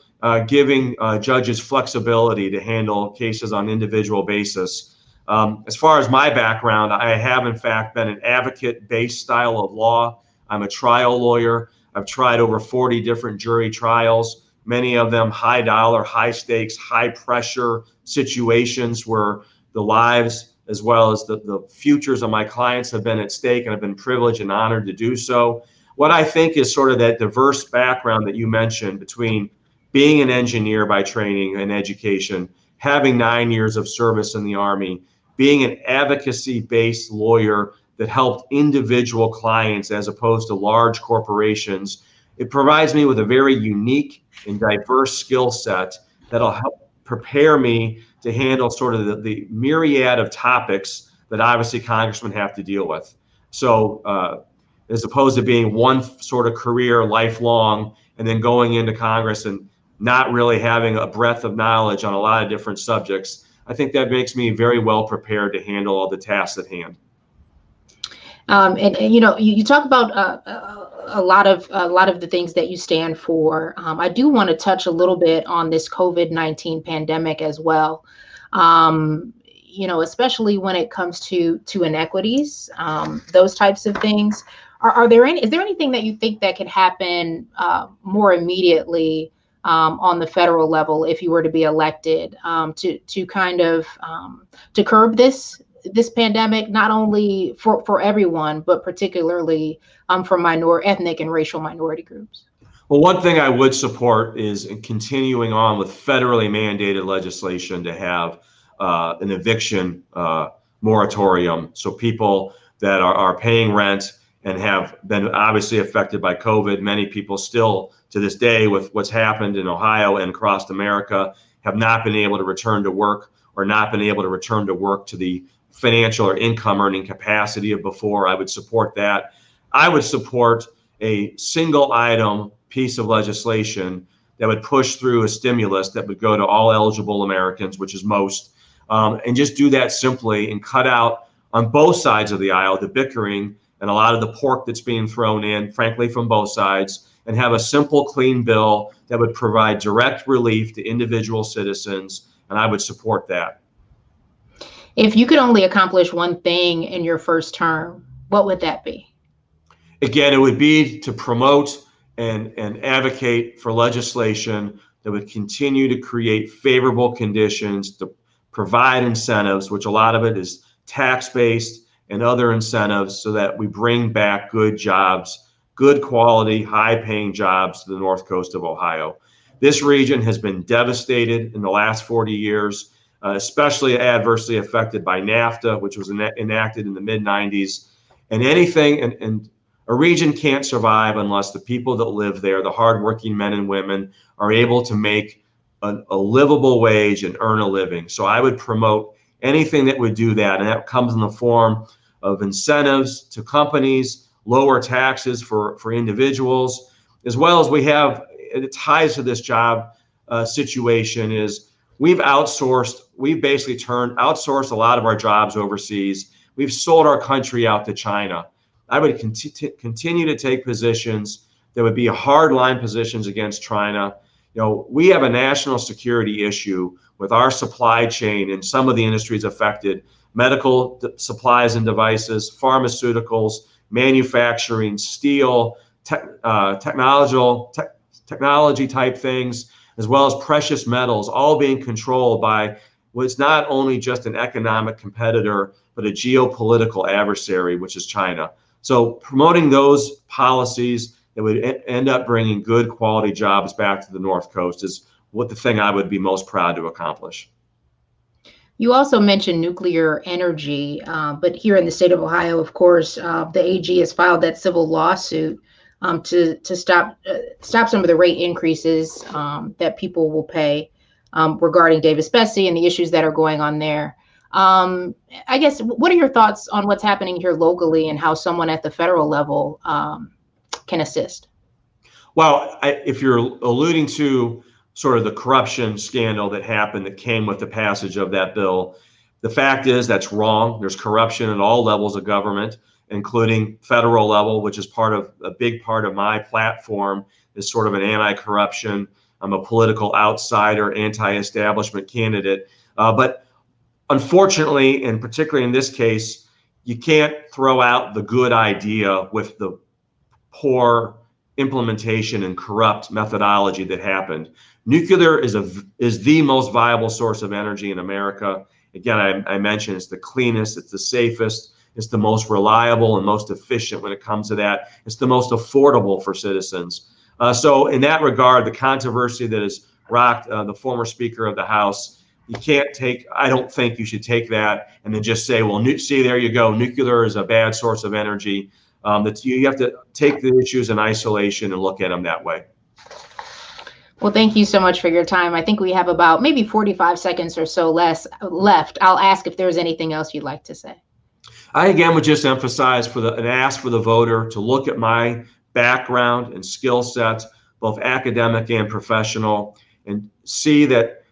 giving judges flexibility to handle cases on individual basis. As far as my background, I have in fact been an advocate-based style of law. I'm a trial lawyer. I've tried over 40 different jury trials, many of them high dollar, high stakes, high pressure situations where the lives as well as the futures of my clients have been at stake, and I've been privileged and honored to do so. What I think is sort of that diverse background that you mentioned between being an engineer by training and education, having 9 years of service in the Army, being an advocacy-based lawyer that helped individual clients as opposed to large corporations, it provides me with a very unique and diverse skill set that'll help prepare me to handle sort of the myriad of topics that obviously congressmen have to deal with. So as opposed to being one sort of career lifelong and then going into Congress and not really having a breadth of knowledge on a lot of different subjects, I think that makes me very well prepared to handle all the tasks at hand. And you know, you talk about a lot of the things that you stand for. I do want to touch a little bit on this COVID-19 pandemic as well. You know, especially when it comes to inequities, those types of things. Is there anything that you think that could happen more immediately on the federal level if you were to be elected to kind of to curb this pandemic, not only for everyone, but particularly for ethnic and racial minority groups? Well, one thing I would support is continuing on with federally mandated legislation to have an eviction moratorium. So people that are paying rent and have been obviously affected by COVID, many people still to this day with what's happened in Ohio and across America have not been able to return to work or not been able to return to work to the financial or income earning capacity of before. I would support that. I would support a single item piece of legislation that would push through a stimulus that would go to all eligible Americans, which is most, and just do that simply and cut out on both sides of the aisle, the bickering and a lot of the pork that's being thrown in, frankly, from both sides, and have a simple, clean bill that would provide direct relief to individual citizens, and I would support that. If you could only accomplish one thing in your first term, what would that be? Again, it would be to promote and advocate for legislation that would continue to create favorable conditions, to provide incentives, which a lot of it is tax-based and other incentives, so that we bring back good jobs, good quality, high-paying jobs to the North Coast of Ohio. This region has been devastated in the last 40 years, especially adversely affected by NAFTA, which was enacted in the mid-90s. And a region can't survive unless the people that live there, the hardworking men and women, are able to make a livable wage and earn a living. So I would promote anything that would do that, and that comes in the form of incentives to companies, lower taxes for individuals, as well as we have, it ties to this job situation, is we've outsourced a lot of our jobs overseas. We've sold our country out to China. I would continue to take positions that would be hardline positions against China. You know, we have a national security issue with our supply chain and some of the industries affected: medical supplies and devices, pharmaceuticals, manufacturing, steel, technology type things, as well as precious metals, all being controlled by what's not only just an economic competitor, but a geopolitical adversary, which is China. So promoting those policies that would end up bringing good quality jobs back to the North Coast is the thing I would be most proud to accomplish. You also mentioned nuclear energy, but here in the state of Ohio, of course, the AG has filed that civil lawsuit to stop some of the rate increases that people will pay regarding Davis-Besse and the issues that are going on there. I guess, what are your thoughts on what's happening here locally and how someone at the federal level can assist? Well, if you're alluding to sort of the corruption scandal that happened that came with the passage of that bill, the fact is that's wrong. There's corruption at all levels of government, including federal level, which is a big part of my platform, is sort of an anti-corruption. I'm a political outsider, anti-establishment candidate. But unfortunately, and particularly in this case, you can't throw out the good idea with the poor implementation and corrupt methodology that happened. Nuclear is the most viable source of energy in America. Again, I mentioned it's the cleanest, it's the safest, it's the most reliable and most efficient when it comes to that. It's the most affordable for citizens. So in that regard, the controversy that has rocked the former Speaker of the House, I don't think you should take that and then just say, well, see, there you go, nuclear is a bad source of energy. You have to take the issues in isolation and look at them that way. Well, thank you so much for your time. I think we have about maybe 45 seconds or so left. I'll ask if there's anything else you'd like to say. I again would just emphasize and ask for the voter to look at my background and skill set, both academic and professional, and see that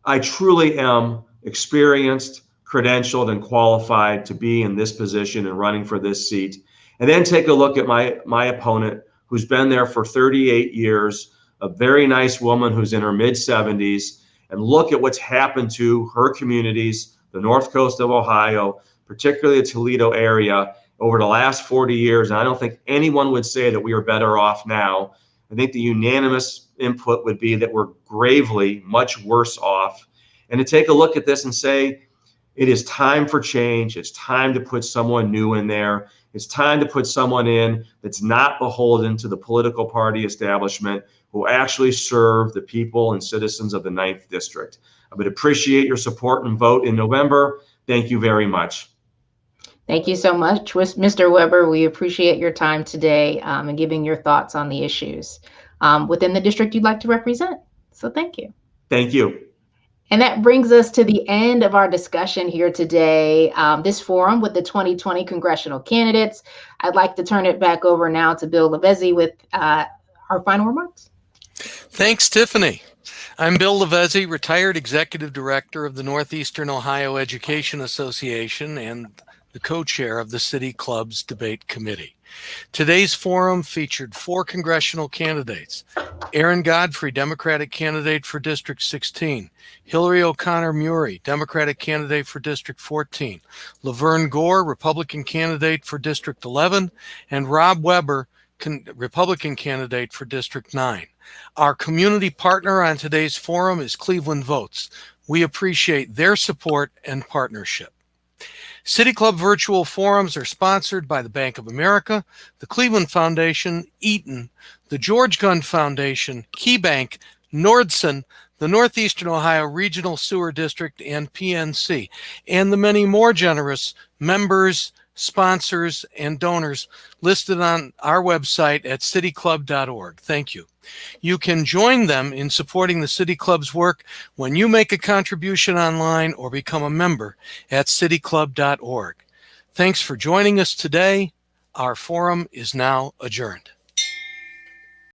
I truly am experienced, credentialed, and qualified to be in this position and running for this seat. And then take a look at my opponent, who's been there for 38 years, a very nice woman who's in her mid-70s, and look at what's happened to her communities, the North Coast of Ohio, particularly the Toledo area, over the last 40 years. And I don't think anyone would say that we are better off now. I think the unanimous input would be that we're gravely much worse off. And to take a look at this and say, it is time for change. It's time to put someone new in there. It's time to put someone in that's not beholden to the political party establishment, who actually serve the people and citizens of the 9th District. I would appreciate your support and vote in November. Thank you very much. Thank you so much, Mr. Weber. We appreciate your time today and giving your thoughts on the issues within the district you'd like to represent. So thank you. Thank you. And that brings us to the end of our discussion here today, this forum with the 2020 congressional candidates. I'd like to turn it back over now to Bill Lavezzi with our final remarks. Thanks, Tiffany. I'm Bill Lavezzi, retired Executive Director of the Northeastern Ohio Education Association and the co-chair of the City Club's Debate Committee. Today's forum featured 4 congressional candidates: Aaron Godfrey, Democratic candidate for District 16, Hillary O'Connor Mueri, Democratic candidate for District 14, Laverne Gore, Republican candidate for District 11, and Rob Weber, Republican candidate for District 9. Our community partner on today's forum is Cleveland Votes. We appreciate their support and partnership. City Club virtual forums are sponsored by the Bank of America, the Cleveland Foundation, Eaton, the George Gund Foundation, KeyBank, Nordson, the Northeastern Ohio Regional Sewer District, and PNC, and the many more generous members, sponsors, and donors listed on our website at cityclub.org. Thank you. You can join them in supporting the City Club's work when you make a contribution online or become a member at cityclub.org. Thanks for joining us today. Our forum is now adjourned.